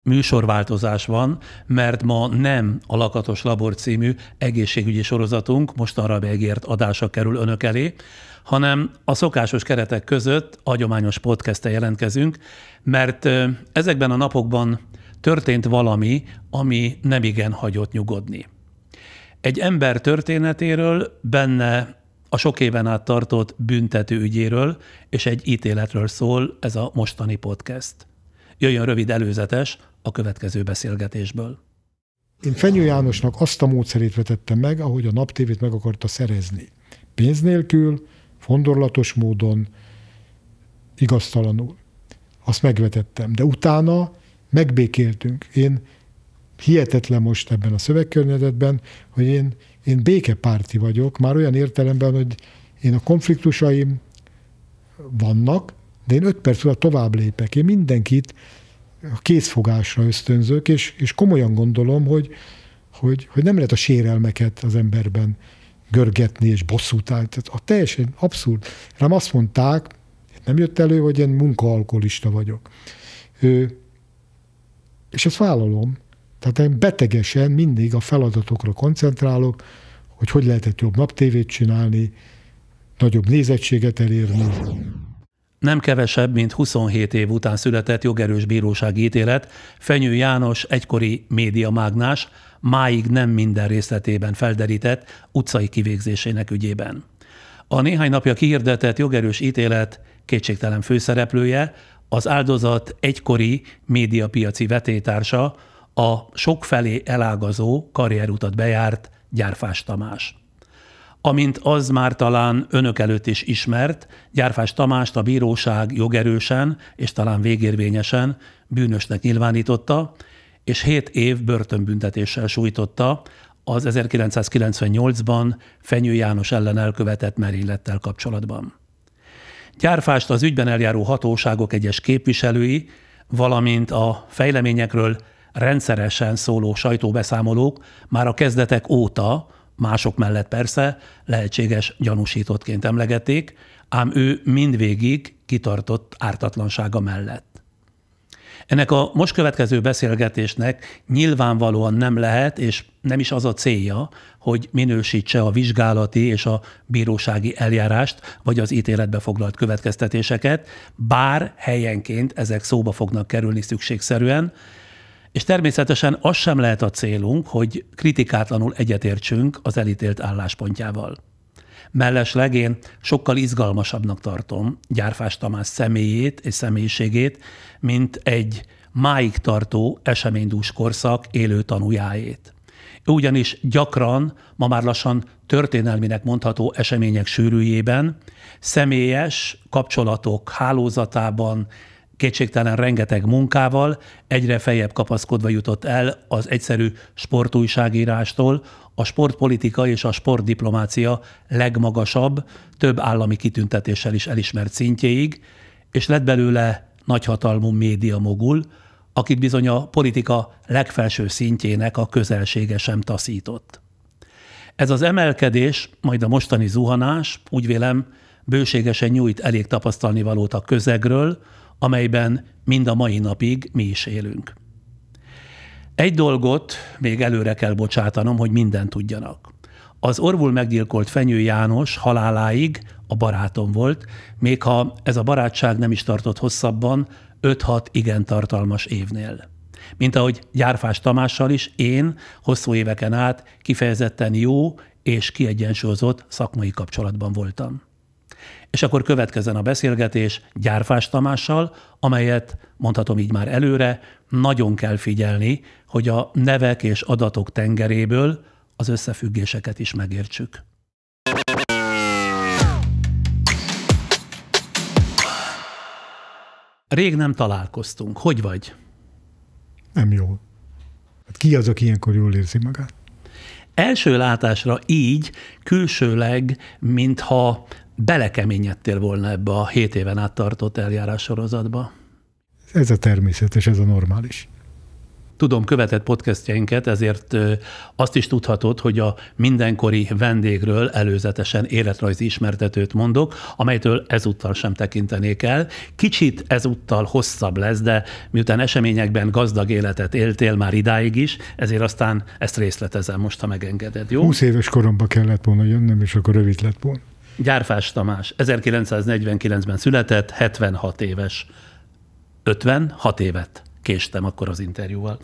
Műsorváltozás van, mert ma nem a Lakatos Labor című egészségügyi sorozatunk mostanra beígért adása kerül önök elé, hanem a szokásos keretek között hagyományos podcasttel jelentkezünk, mert ezekben a napokban történt valami, ami nemigen hagyott nyugodni. Egy ember történetéről, benne a sok éven át tartott büntető ügyéről és egy ítéletről szól ez a mostani podcast. Jöjjön rövid előzetes a következő beszélgetésből. Én Fenyő Jánosnak azt a módszerét vetettem meg, ahogy a Nap TV-t meg akarta szerezni. Pénz nélkül, fondorlatos módon, igaztalanul. Azt megvetettem. De utána megbékéltünk. Én hihetetlen most ebben a szövegkörnyezetben, hogy én békepárti vagyok, már olyan értelemben, hogy én a konfliktusaim vannak, de én 5 perc alatt tovább lépek. Én mindenkit a készfogásra ösztönzök, és komolyan gondolom, hogy nem lehet a sérelmeket az emberben görgetni és bosszút állni. Tehát teljesen abszurd. Rám azt mondták, nem jött elő, hogy én munkaalkoholista vagyok. És ezt vállalom. Tehát én betegesen mindig a feladatokra koncentrálok, hogy lehetett jobb naptévét csinálni, nagyobb nézettséget elérni. Nem kevesebb, mint 27 év után született jogerős bírósági ítélet Fenyő János egykori médiamágnás máig nem minden részletében felderített utcai kivégzésének ügyében. A néhány napja kihirdetett jogerős ítélet kétségtelen főszereplője, az áldozat egykori médiapiaci vetélytársa, a sokfelé elágazó karrierutat bejárt Gyárfás Tamás. Amint az már talán önök előtt is ismert, Gyárfás Tamást a bíróság jogerősen és talán végérvényesen bűnösnek nyilvánította, és 7 év börtönbüntetéssel sújtotta az 1998-ban Fenyő János ellen elkövetett merénylettel kapcsolatban. Gyárfást az ügyben eljáró hatóságok egyes képviselői, valamint a fejleményekről rendszeresen szóló sajtóbeszámolók már a kezdetek óta, mások mellett persze, lehetséges gyanúsítottként emlegették, ám ő mindvégig kitartott ártatlansága mellett. Ennek a most következő beszélgetésnek nyilvánvalóan nem lehet, és nem is az a célja, hogy minősítse a vizsgálati és a bírósági eljárást, vagy az ítéletbe foglalt következtetéseket, bár helyenként ezek szóba fognak kerülni szükségszerűen, és természetesen az sem lehet a célunk, hogy kritikátlanul egyetértsünk az elítélt álláspontjával. Mellesleg én sokkal izgalmasabbnak tartom Gyárfás Tamás személyét és személyiségét, mint egy máig tartó eseménydús korszak élő tanújáét. Ő ugyanis gyakran, ma már lassan történelminek mondható események sűrűjében, személyes kapcsolatok hálózatában, kétségtelen rengeteg munkával egyre feljebb kapaszkodva jutott el az egyszerű sportújságírástól a sportpolitika és a sportdiplomácia legmagasabb, több állami kitüntetéssel is elismert szintjéig, és lett belőle nagyhatalmú médiamogul, akit bizony a politika legfelső szintjének a közelsége sem taszított. Ez az emelkedés, majd a mostani zuhanás, úgy vélem, bőségesen nyújt elég tapasztalnivalót a közegről, amelyben mind a mai napig mi is élünk. Egy dolgot még előre kell bocsátanom, hogy mindent tudjanak. Az orvul meggyilkolt Fenyő János haláláig a barátom volt, még ha ez a barátság nem is tartott hosszabban, 5-6 igen tartalmas évnél. Mint ahogy Gyárfás Tamással is én hosszú éveken át kifejezetten jó és kiegyensúlyozott szakmai kapcsolatban voltam. És akkor következzen a beszélgetés Gyárfás Tamással, amelyet, mondhatom így már előre, nagyon kell figyelni, hogy a nevek és adatok tengeréből az összefüggéseket is megértsük. Rég nem találkoztunk. Hogy vagy? Nem jól. Hát ki az, aki ilyenkor jól érzi magát? Első látásra így, külsőleg, mintha belekeményedtél volna ebbe a 7 éven át tartott eljárás sorozatba. Ez a természetes, ez a normális. tudom, követett podcastjainket, ezért azt is tudhatod, hogy a mindenkori vendégről előzetesen életrajzi ismertetőt mondok, amelytől ezúttal sem tekintenék el. Kicsit ezúttal hosszabb lesz, de miután eseményekben gazdag életet éltél már idáig is, ezért aztán ezt részletezem most, ha megengeded, jó? 20 éves koromban kellett volna jönnöm, és akkor rövid lett volna. Gyárfás Tamás 1949-ben született, 76 éves. 56 évet késtem akkor az interjúval.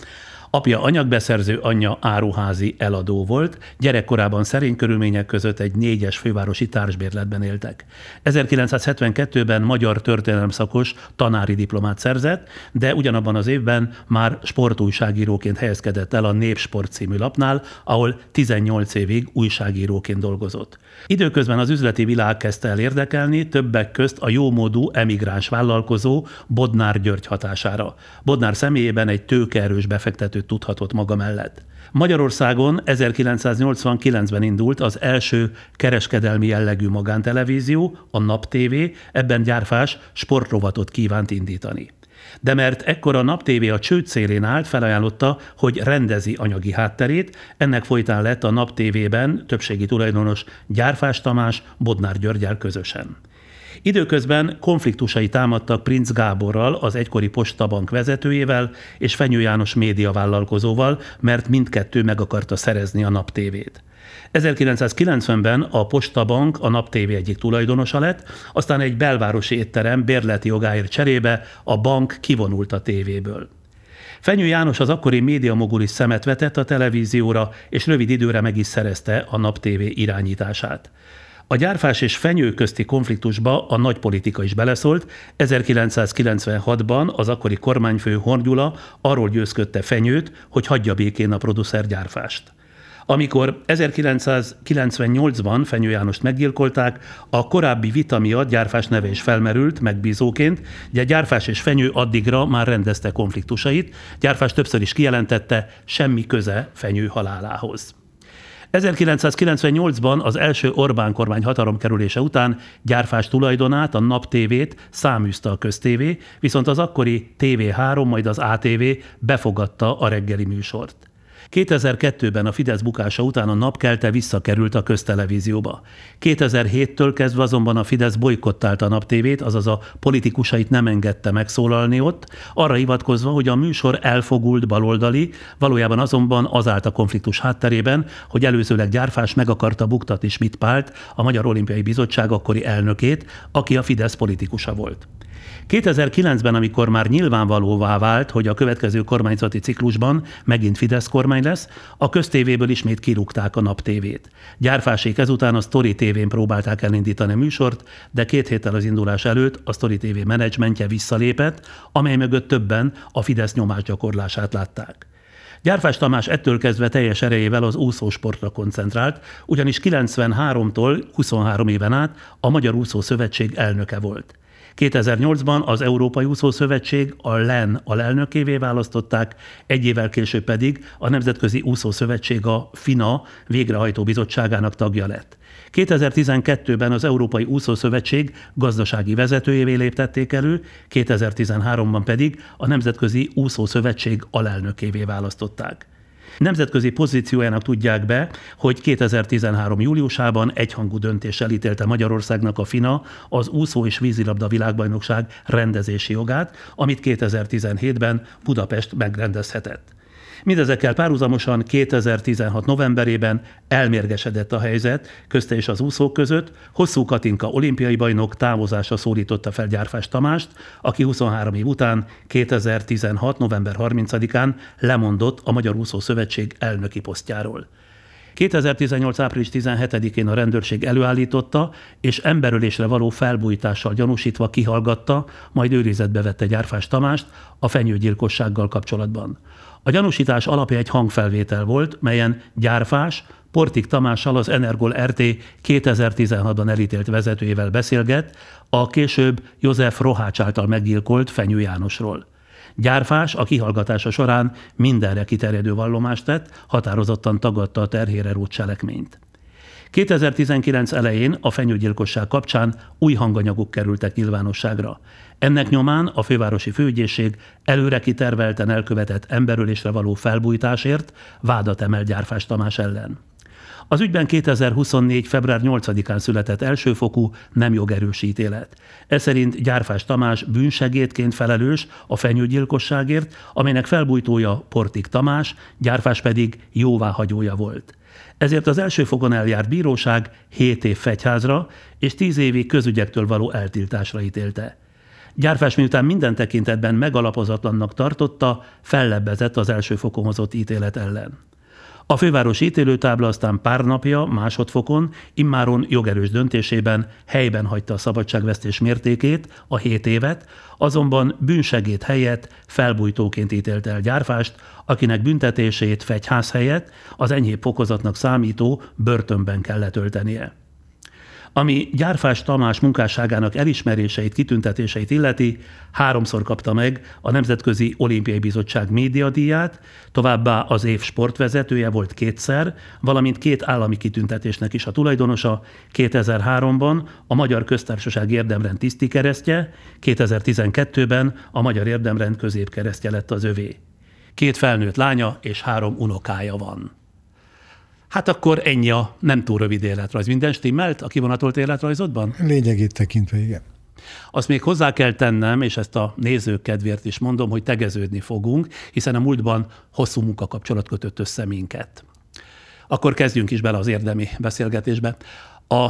Apja anyagbeszerző, anyja áruházi eladó volt, gyerekkorában szerény körülmények között egy 4-es fővárosi társbérletben éltek. 1972-ben magyar történelemszakos tanári diplomát szerzett, de ugyanabban az évben már sportújságíróként helyezkedett el a Népsport című lapnál, ahol 18 évig újságíróként dolgozott. Időközben az üzleti világ kezdte el érdekelni, többek közt a jómódú emigráns vállalkozó Bodnár György hatására. Bodnár személyében egy tőkeerős befektető tudhatott maga mellett. Magyarországon 1989-ben indult az első kereskedelmi jellegű magántelevízió, a Nap TV, ebben Gyárfás sportrovatot kívánt indítani. De mert ekkor a Nap TV a csőd szélén állt, felajánlotta, hogy rendezi anyagi hátterét, ennek folytán lett a Nap TV-ben többségi tulajdonos Gyárfás Tamás Bodnár Györggyel közösen. Időközben konfliktusai támadtak Princ Gáborral, az egykori Postabank vezetőjével és Fenyő János médiavállalkozóval, mert mindkettő meg akarta szerezni a Nap TV-t. 1990-ben a Postabank a Nap TV egyik tulajdonosa lett, aztán egy belvárosi étterem bérleti jogáért cserébe a bank kivonult a tévéből. Fenyő János az akkori médiamogul is szemet vetett a televízióra, és rövid időre meg is szerezte a Nap TV irányítását. A Gyárfás és Fenyő közti konfliktusba a nagy politika is beleszólt. 1996-ban az akkori kormányfő Horn Gyula arról győzködte Fenyőt, hogy hagyja békén a producer Gyárfást. Amikor 1998-ban Fenyő Jánost meggyilkolták, a korábbi vita miatt Gyárfás neve is felmerült megbízóként, de Gyárfás és Fenyő addigra már rendezte konfliktusait. Gyárfás többször is kijelentette, semmi köze Fenyő halálához. 1998-ban az első Orbán kormány hatalomkerülése után Gyárfás tulajdonát, a Nap TV-t száműzte a köztévé, viszont az akkori TV3, majd az ATV befogadta a reggeli műsort. 2002-ben a Fidesz bukása után a Napkelte visszakerült a köztelevízióba. 2007-től kezdve azonban a Fidesz bojkottálta a Nap TV-t, azaz a politikusait nem engedte megszólalni ott, arra hivatkozva, hogy a műsor elfogult baloldali, valójában azonban az állt a konfliktus hátterében, hogy előzőleg Gyárfás meg akarta buktatni Schmidt Pált, a Magyar Olimpiai Bizottság akkori elnökét, aki a Fidesz politikusa volt. 2009-ben, amikor már nyilvánvalóvá vált, hogy a következő kormányzati ciklusban megint Fidesz kormány lesz, a köztévéből ismét kirúgták a Nap TV-t. Gyárfásék ezután a Story TV-n próbálták elindítani a műsort, de 2 héttel az indulás előtt a Story TV menedzsmentje visszalépett, amely mögött többen a Fidesz nyomásgyakorlását látták. Gyárfás Tamás ettől kezdve teljes erejével az úszósportra koncentrált, ugyanis 93-tól 23 éven át a Magyar Úszó Szövetség elnöke volt. 2008-ban az Európai Úszó Szövetség a LEN alelnökévé választották, 1 évvel később pedig a Nemzetközi Úszó Szövetség a FINA végrehajtó bizottságának tagja lett. 2012-ben az Európai Úszó Szövetség gazdasági vezetőjévé léptették elő, 2013-ban pedig a Nemzetközi Úszó Szövetség alelnökévé választották. Nemzetközi pozíciójának tudják be, hogy 2013. júliusában egyhangú döntéssel ítélte Magyarországnak a FINA az úszó és vízilabda világbajnokság rendezési jogát, amit 2017-ben Budapest megrendezhetett. Mindezekkel párhuzamosan 2016. novemberében elmérgesedett a helyzet közte és az úszók között. Hosszú Katinka olimpiai bajnok távozása szólította fel Gyárfás Tamást, aki 23 év után 2016. november 30-án lemondott a Magyar Úszó Szövetség elnöki posztjáról. 2018. április 17-én a rendőrség előállította, és emberölésre való felbujtással gyanúsítva kihallgatta, majd őrizetbe vette Gyárfás Tamást a fenyőgyilkossággal kapcsolatban. A gyanúsítás alapja egy hangfelvétel volt, melyen Gyárfás Portik Tamással, az Energol RT 2016-ban elítélt vezetőjével beszélget a később József Rohács által meggyilkolt Fenyő Jánosról. Gyárfás a kihallgatása során mindenre kiterjedő vallomást tett, határozottan tagadta a terhére rótt cselekményt. 2019 elején a fenyőgyilkosság kapcsán új hanganyagok kerültek nyilvánosságra. Ennek nyomán a fővárosi főügyészség előre kitervelten elkövetett emberölésre való felbujtásért vádat emelt Gyárfás Tamás ellen. Az ügyben 2024. február 8-án született elsőfokú nem jogerős ítélet. Ez szerint Gyárfás Tamás bűnsegédként felelős a fenyőgyilkosságért, amelynek felbujtója Portik Tamás, Gyárfás pedig jóváhagyója volt. Ezért az első fokon eljárt bíróság 7 év fegyházra és 10 évi közügyektől való eltiltásra ítélte. Gyárfás miután minden tekintetben megalapozatlannak tartotta, fellebbezett az első fokon hozott ítélet ellen. A fővárosi ítélőtábla aztán pár napja másodfokon, immáron jogerős döntésében helyben hagyta a szabadságvesztés mértékét, a 7 évet, azonban bűnsegéd helyett felbujtóként ítélte el Gyárfást, akinek büntetését fegyház helyett az enyhébb fokozatnak számító börtönben kellett töltenie. Ami Gyárfás Tamás munkásságának elismeréseit, kitüntetéseit illeti, 3-szor kapta meg a Nemzetközi Olimpiai Bizottság médiadíját, továbbá az év sportvezetője volt 2-szer, valamint 2 állami kitüntetésnek is a tulajdonosa, 2003-ban a Magyar Köztársaság Érdemrend tisztikeresztje, 2012-ben a Magyar Érdemrend középkeresztje lett az övé. 2 felnőtt lánya és 3 unokája van. Hát akkor ennyi a nem túl rövid életrajz. Minden stimmelt a kivonatolt életrajzodban? Lényegét tekintve, igen. Azt még hozzá kell tennem, és ezt a nézők kedvéért is mondom, hogy tegeződni fogunk, hiszen a múltban hosszú munkakapcsolat kötött össze minket. Akkor kezdjünk is bele az érdemi beszélgetésbe. A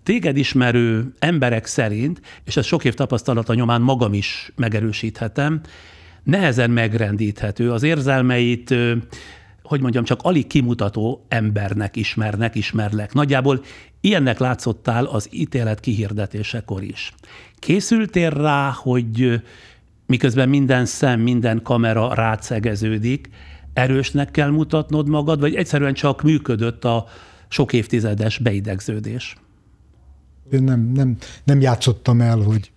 téged ismerő emberek szerint, és ezt sok év tapasztalata nyomán magam is megerősíthetem, nehezen megrendíthető, az érzelmeit hogy mondjam, csak alig kimutató embernek ismerlek. Nagyjából ilyennek látszottál az ítélet kihirdetésekor is. Készültél rá, hogy miközben minden szem, minden kamera rád szegeződik, erősnek kell mutatnod magad, vagy egyszerűen csak működött a sok évtizedes beidegződés? Én nem játszottam el, hogy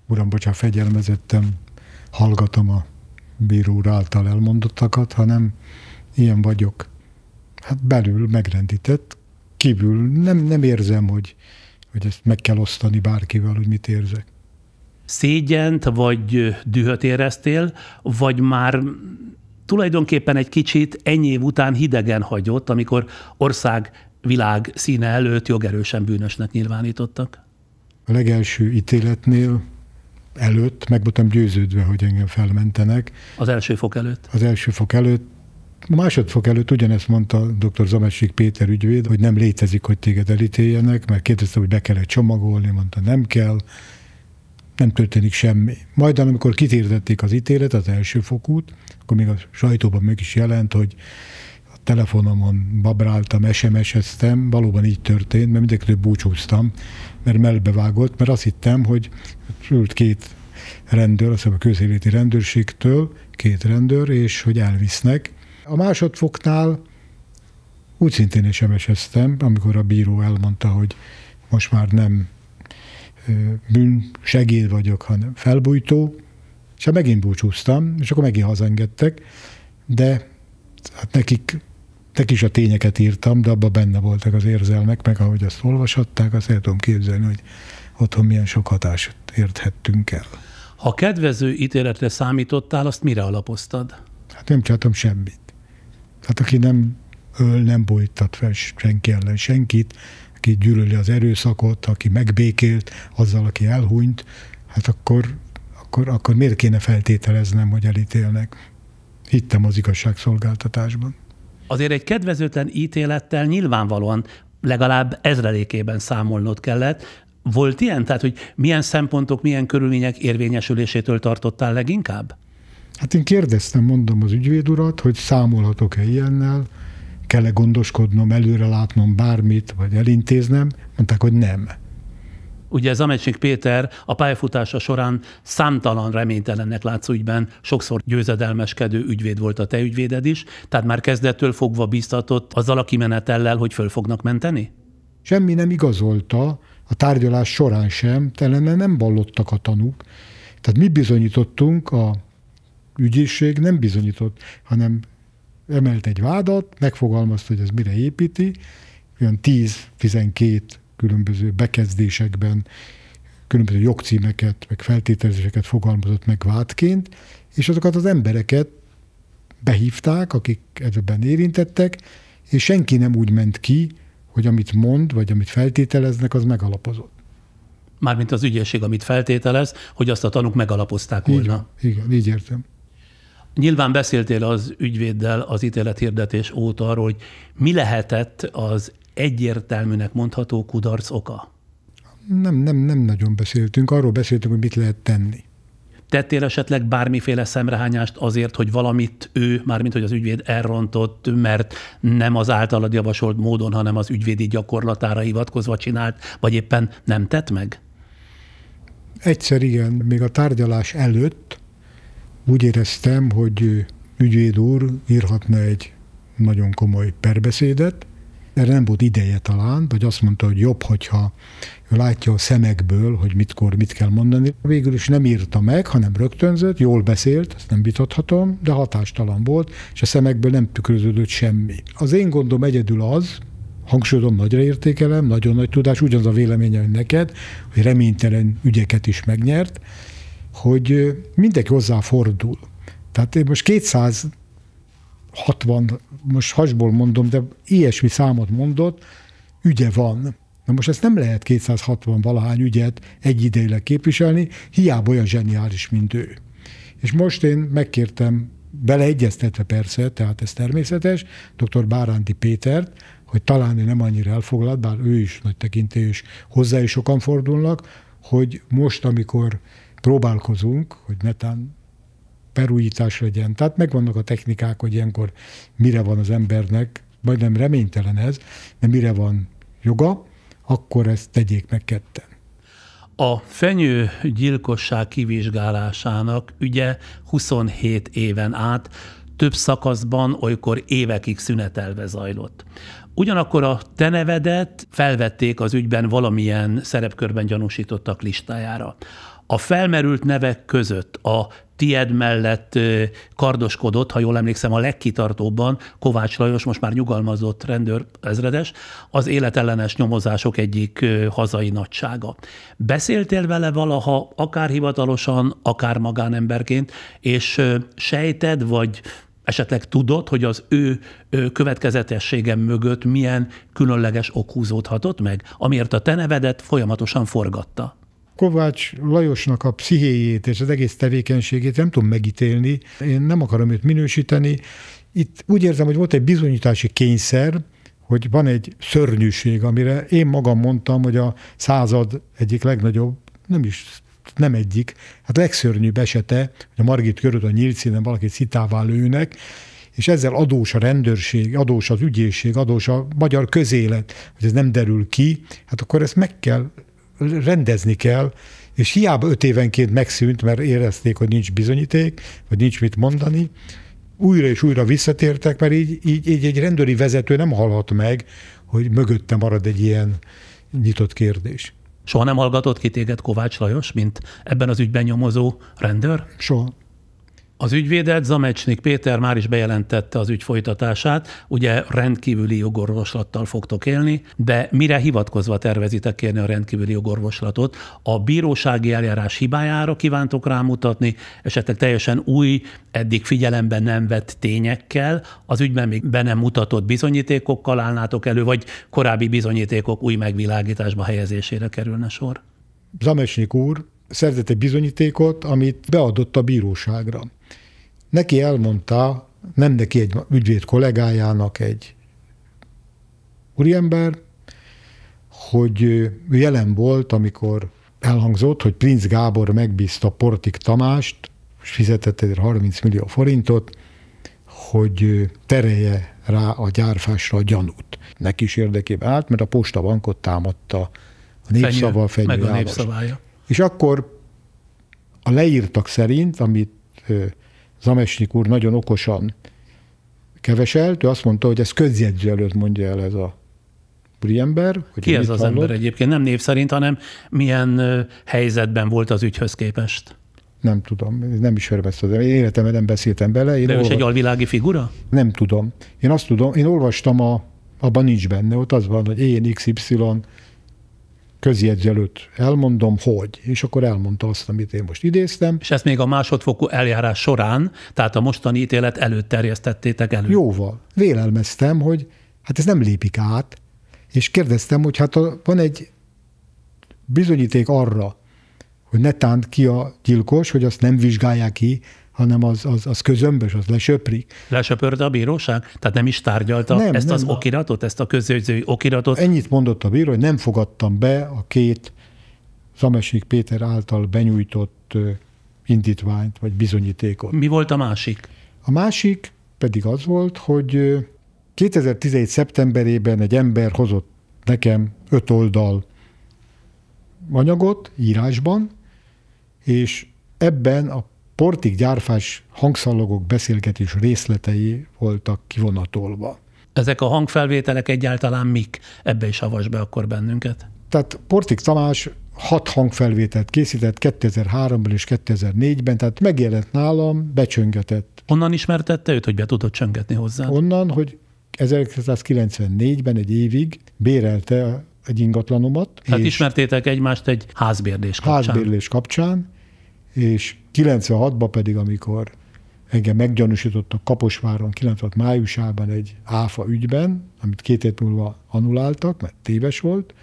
uram, bocsánat, fegyelmezettem, hallgatom a bíró úr által elmondottakat, hanem ilyen vagyok. Hát belül megrendített, kívül nem érzem, hogy ezt meg kell osztani bárkivel, hogy mit érzek. Szégyent vagy dühöt éreztél, vagy már tulajdonképpen egy kicsit ennyi év után hidegen hagyott, amikor ország, világ színe előtt jogerősen bűnösnek nyilvánítottak? A legelső ítéletnél előtt meg voltam győződve, hogy engem felmentenek. Az első fok előtt? Az első fok előtt. A másodfok előtt ugyanezt mondta dr. Zamecsik Péter ügyvéd, hogy nem létezik, hogy téged elítéljenek, mert kérdezte, hogy be kell csomagolni, mondta, nem kell, nem történik semmi. Majd amikor kihirdették az ítélet, az első fokút, akkor még a sajtóban meg is jelent, hogy a telefonomon babráltam, SMS-eztem, valóban így történt, mert mindenkitől búcsúztam, mert mellbevágott, mert azt hittem, hogy ült 2 rendőr, azt hiszem a közéléti rendőrségtől, 2 rendőr, és hogy elvisznek. A másodfoknál úgy szintén SMS-eztem, amikor a bíró elmondta, hogy most már nem bűnsegéd vagyok, hanem felbujtó, és megint búcsúztam, és akkor megint hazaengedtek, de hát nekik is a tényeket írtam, de abban benne voltak az érzelmek, meg ahogy azt olvashatták, azt el tudom képzelni, hogy otthon milyen sok hatást érthettünk el. Ha kedvező ítéletre számítottál, azt mire alapoztad? Hát nem csináltam semmit. Hát aki nem öl, nem bújtat fel senki ellen senkit, aki gyűlöli az erőszakot, aki megbékélt azzal, aki elhunyt, hát akkor miért kéne feltételeznem, hogy elítélnek? Hittem az igazságszolgáltatásban. Azért egy kedvezőtlen ítélettel nyilvánvalóan legalább ezrelékében számolnod kellett. Volt ilyen? Tehát, hogy milyen szempontok, milyen körülmények érvényesülésétől tartottál leginkább? Hát én kérdeztem, mondom az ügyvéd urat, hogy számolhatok-e ilyennel, kell-e gondoskodnom, előre látnom bármit, vagy elintéznem? Mondták, hogy nem. Ugye Zamecsik Péter a pályafutása során számtalan reménytelennek látszó ügyben sokszor győzedelmeskedő ügyvéd volt a te ügyvéded is, tehát már kezdettől fogva bíztatott azzal a kimenetellel, hogy föl fognak menteni? Semmi nem igazolta, a tárgyalás során sem, talán nem vallottak a tanúk. Tehát mi bizonyítottunk, a ügyészség nem bizonyított, hanem emelt egy vádat, megfogalmazta, hogy ez mire építi, olyan 10-12 különböző bekezdésekben különböző jogcímeket, meg feltételezéseket fogalmazott meg vádként, és azokat az embereket behívták, akik ebben érintettek, és senki nem úgy ment ki, hogy amit mond, vagy amit feltételeznek, az megalapozott. Mármint az ügyészség, amit feltételez, hogy azt a tanúk megalapozták volna. Igen, így értem. Nyilván beszéltél az ügyvéddel az ítélethirdetés óta arról, hogy mi lehetett az egyértelműnek mondható kudarc oka? Nem nagyon beszéltünk. Arról beszéltünk, hogy mit lehet tenni. Tettél esetleg bármiféle szemrehányást azért, hogy valamit ő, mármint hogy az ügyvéd elrontott, mert nem az általad javasolt módon, hanem az ügyvédi gyakorlatára hivatkozva csinált, vagy éppen nem tett meg? Egyszer igen, még a tárgyalás előtt úgy éreztem, hogy ügyvéd úr írhatna egy nagyon komoly perbeszédet. Erre nem volt ideje talán, vagy azt mondta, hogy jobb, hogyha ő látja a szemekből, hogy mit kell mondani. Végül is nem írta meg, hanem rögtönzött, jól beszélt, ezt nem vitathatom, de hatástalan volt, és a szemekből nem tükröződött semmi. Az én gondom egyedül az, hangsúlyozom, nagyra értékelem, nagyon nagy tudás, ugyanaz a véleménye, hogy neked, hogy reménytelen ügyeket is megnyert, hogy mindenki hozzá fordul. Tehát én most 260, most hasból mondom, de ilyesmi számot mondott, ügye van. Na most ezt nem lehet 260 valahány ügyet egyidejűleg képviselni, hiába olyan zseniális, mint ő. És most én megkértem, beleegyeztetve persze, tehát ez természetes, dr. Báránti Pétert, hogy talán ő nem annyira elfoglalt, bár ő is nagy tekintélyű, és hozzá is sokan fordulnak, hogy most, amikor próbálkozunk, hogy netán perújítás legyen. Tehát megvannak a technikák, hogy ilyenkor mire van az embernek, majdnem reménytelen ez, de mire van joga, akkor ezt tegyék meg ketten. A Fenyő gyilkosság kivizsgálásának ügye 27 éven át több szakaszban, olykor évekig szünetelve zajlott. Ugyanakkor a te nevedet felvették az ügyben valamilyen szerepkörben gyanúsítottak listájára. A felmerült nevek között a tied mellett kardoskodott, ha jól emlékszem, a legkitartóbban Kovács Lajos, most már nyugalmazott rendőrezredes, az életellenes nyomozások egyik hazai nagysága. Beszéltél vele valaha, akár hivatalosan, akár magánemberként, és sejted, vagy esetleg tudod, hogy az ő következetessége mögött milyen különleges ok húzódhatott meg, amiért a te nevedet folyamatosan forgatta? Kovács Lajosnak a pszichéjét és az egész tevékenységét nem tudom megítélni, én nem akarom őt minősíteni. Itt úgy érzem, hogy volt egy bizonyítási kényszer, hogy van egy szörnyűség, amire én magam mondtam, hogy a század egyik legnagyobb, nem egyik, hát legszörnyűbb esete, hogy a Margit körül a nyílt színen valakit szitává lőnek, és ezzel adós a rendőrség, adós az ügyészség, adós a magyar közélet, hogy ez nem derül ki, hát akkor ezt meg kell rendezni kell, és hiába 5 évenként megszűnt, mert érezték, hogy nincs bizonyíték, vagy nincs mit mondani, újra és újra visszatértek, mert így egy rendőri vezető nem hallhat meg, hogy mögötte marad egy ilyen nyitott kérdés. Soha nem hallgatott ki téged Kovács Lajos, mint ebben az ügyben nyomozó rendőr? Soha. Az ügyvédet, Zamecsnik Péter már is bejelentette az ügy folytatását, ugye rendkívüli jogorvoslattal fogtok élni, de mire hivatkozva tervezitek kérni a rendkívüli jogorvoslatot? A bírósági eljárás hibájára kívántok rámutatni, esetleg teljesen új, eddig figyelemben nem vett tényekkel, az ügyben még be nem mutatott bizonyítékokkal állnátok elő, vagy korábbi bizonyítékok új megvilágításba helyezésére kerülne sor? Zamecsnik úr szerzett egy bizonyítékot, amit beadott a bíróságra. Neki elmondta, nem neki, egy ügyvéd kollégájának, egy úriember, hogy ő jelen volt, amikor elhangzott, hogy Princ Gábor megbízta Portik Tamást, és fizetett ezért 30 millió forintot, hogy terelje rá a gyárfásra a gyanút. Neki is érdekében állt, mert a postabankot támadta a népszava Fenyő meg a János. népszavája. És akkor a leírtak szerint, amit Zamecsnik úr nagyon okosan keveselt, ő azt mondta, hogy ez közjegyző előtt mondja el ez a úriember. Ki ez az ember egyébként? Nem név szerint, hanem milyen helyzetben volt az ügyhöz képest? Nem tudom, nem ismerem ezt az embert. Én életemben nem beszéltem bele. De ő is egy alvilági figura? Nem tudom. Én azt tudom, én olvastam a Abban nincs benne, ott az van, hogy én XY közjegyző előtt elmondom, hogy, és akkor elmondta azt, amit én most idéztem. És ezt még a másodfokú eljárás során, tehát a mostani ítélet előtt terjesztettétek elő? Jóval. Vélelmeztem, hogy hát ez nem lépik át, és kérdeztem, hogy hát van egy bizonyíték arra, hogy netán ki a gyilkos, hogy azt nem vizsgálják ki, hanem az közömbös, az lesöprik. Lesöpörte a bíróság? Tehát nem is tárgyalta ezt az okiratot, ezt a közjegyzői okiratot? Ennyit mondott a bíró, hogy nem fogadtam be a két Zamesik Péter által benyújtott indítványt, vagy bizonyítékot. Mi volt a másik? A másik pedig az volt, hogy 2017. szeptemberében egy ember hozott nekem 5 oldal anyagot írásban, és ebben a Portik gyárfás hangszalagok beszélgetés részletei voltak kivonatolva. Ezek a hangfelvételek egyáltalán mik? Ebbe is avasd be akkor bennünket. Tehát Portik Tamás 6 hangfelvételt készített 2003-ban és 2004-ben, tehát megjelent nálam, becsöngetett. Onnan ismertette őt, hogy be tudott csöngetni hozzá? Onnan, hogy 1994-ben egy évig bérelte egy ingatlanomat. Tehát ismertétek egymást egy házbérlés kapcsán. Házbérlés kapcsán, és 96-ban pedig, amikor engem meggyanúsítottak Kaposváron 96 májusában egy áfa ügyben, amit 2 hét múlva annuláltak, mert téves volt,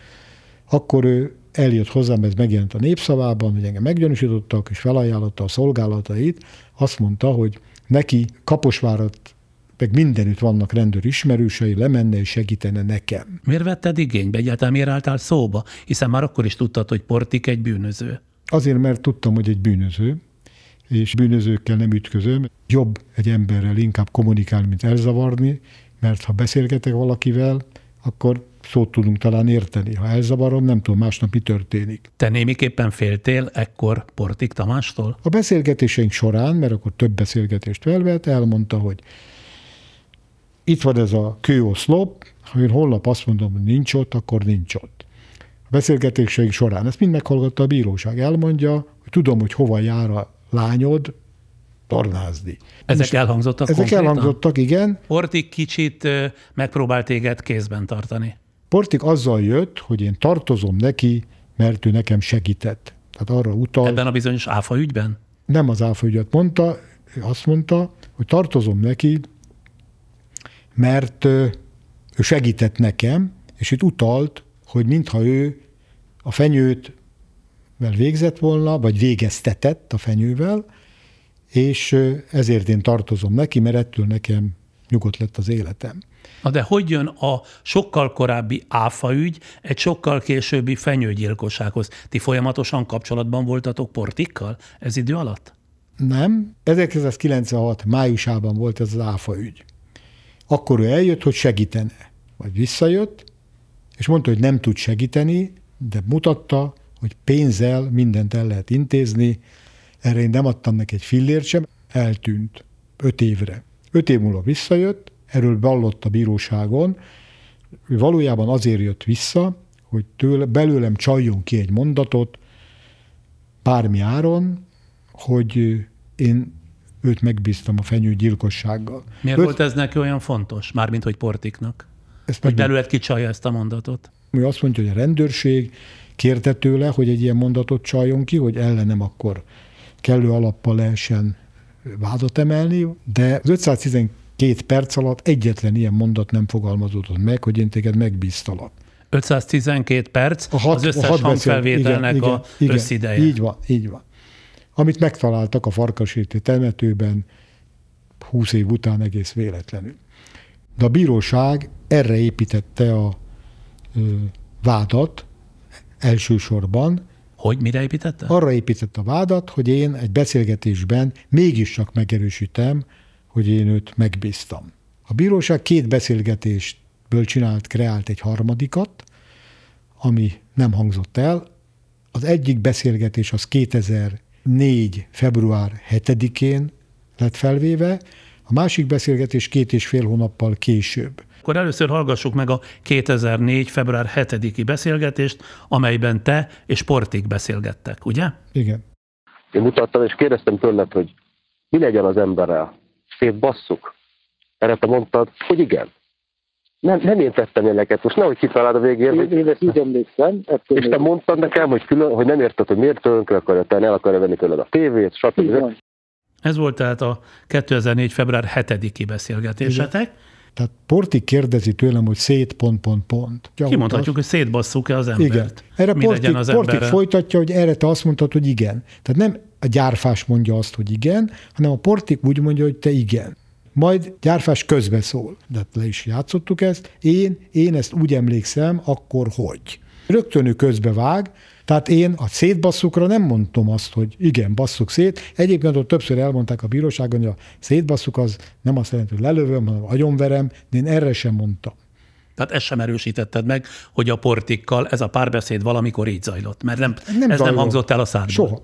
akkor ő eljött hozzám, ez megjelent a Népszavában, hogy engem meggyanúsítottak, és felajánlotta a szolgálatait. Azt mondta, hogy neki Kaposvárat, meg mindenütt vannak rendőr ismerősei, lemenne és segítene nekem. Miért vetted igénybe? Egyáltalán miért álltál szóba? Hiszen már akkor is tudtad, hogy Portik egy bűnöző. Azért, mert tudtam, hogy egy bűnöző, és bűnözőkkel nem ütközöm. Jobb egy emberrel inkább kommunikálni, mint elzavarni, mert ha beszélgetek valakivel, akkor szót tudunk talán érteni. Ha elzavarom, nem tudom másnap mi történik. Te némiképpen féltél ekkor Portik Tamástól? A beszélgetéseink során, mert akkor több beszélgetést felvett, elmondta, hogy itt van ez a kőoszlop, ha én holnap azt mondom, hogy nincs ott, akkor nincs ott. A beszélgetéseink során ezt mind meghallgatta a bíróság. Elmondja, hogy tudom, hogy hova jár a lányod tornázni. Ezek elhangzottak Ezek konkrétan? elhangzottak, igen. Portik kicsit megpróbált téged kézben tartani. Portik azzal jött, hogy én tartozom neki, mert ő nekem segített. Tehát arra utal. Ebben a bizonyos áfa ügyben? Nem az áfa ügyet mondta, ő azt mondta, hogy tartozom neki, mert ő segített nekem, és itt utalt, hogy mintha ő a fenyőt végzett volna, vagy végeztetett a fenyővel, és ezért én tartozom neki, mert ettől nekem nyugodt lett az életem. Na de hogy jön a sokkal korábbi áfa ügy egy sokkal későbbi fenyőgyilkossághoz? Ti folyamatosan kapcsolatban voltatok Portikkal ez idő alatt? Nem. 1996 májusában volt ez az áfa ügy. Akkor ő eljött, hogy segítene. Vagy visszajött, és mondta, hogy nem tud segíteni, de mutatta, hogy pénzzel mindent el lehet intézni. Erre én nem adtam neki egy fillért sem, eltűnt 5 évre. 5 év múlva visszajött, erről vallott a bíróságon. Ő valójában azért jött vissza, hogy belőlem csaljon ki egy mondatot bármi áron, hogy én őt megbíztam a fenyőgyilkossággal. Miért volt ez neki olyan fontos? Mármint, hogy Portiknak. Hogy belőled kicsalja ezt a mondatot? Ő azt mondja, hogy a rendőrség kérte tőle, hogy egy ilyen mondatot csaljon ki, hogy ellenem akkor kellő alappal lehessen vádat emelni, de az 512 perc alatt egyetlen ilyen mondat nem fogalmazódott meg, hogy én téged megbíztalak. 512 perc az összes hangfelvételnek az összideje. Így van, így van. Amit megtaláltak a Farkasréti temetőben 20 év után egész véletlenül. De a bíróság erre építette a vádat elsősorban. Hogy mire építette? Arra építette a vádat, hogy én egy beszélgetésben mégiscsak megerősítem, hogy én őt megbíztam. A bíróság 2 beszélgetésből kreált egy harmadikat, ami nem hangzott el. Az egyik beszélgetés az 2004. február 7-én lett felvéve, a másik beszélgetés 2,5 hónappal később. Akkor először hallgassuk meg a 2004. február 7-i beszélgetést, amelyben te és Portik beszélgettek, ugye? Igen. Én mutattam, és kérdeztem tőled, hogy mi legyen az emberrel? Szétbasszuk? Erre te mondtad, hogy igen. Nem értettem ilyeneket. Most nehogy kitaláld a végén. Én ezt úgy emlékszem. És te mondtad nekem, hogy nem érted, hogy miért tönkre akarja, te el akarja venni tőled a tévét, stb. Ez volt tehát a 2004. február 7-i beszélgetésetek. Igen. Tehát Portik kérdezi tőlem, hogy Kimondhatjuk, hogy szétbasszuk-e az embert. Igen. Erre Portik folytatja, hogy erre te azt mondtad, hogy igen. Tehát nem a Gyárfás mondja azt, hogy igen, hanem a Portik úgy mondja, hogy te igen. Majd Gyárfás közbeszól. De le is játszottuk ezt. Én ezt úgy emlékszem, akkor hogy. Rögtön ő közbevág, tehát én a szétbasszukra nem mondtam azt, hogy igen, basszuk szét. Egyébként ott többször elmondták a bíróságon, hogy a szétbasszuk az nem azt jelenti, hogy lelövöm, hanem agyonverem, de én erre sem mondtam. Tehát ezt sem erősítetted meg, hogy a Portikkal ez a párbeszéd valamikor így zajlott, mert nem hangzott el a szádból. Soha.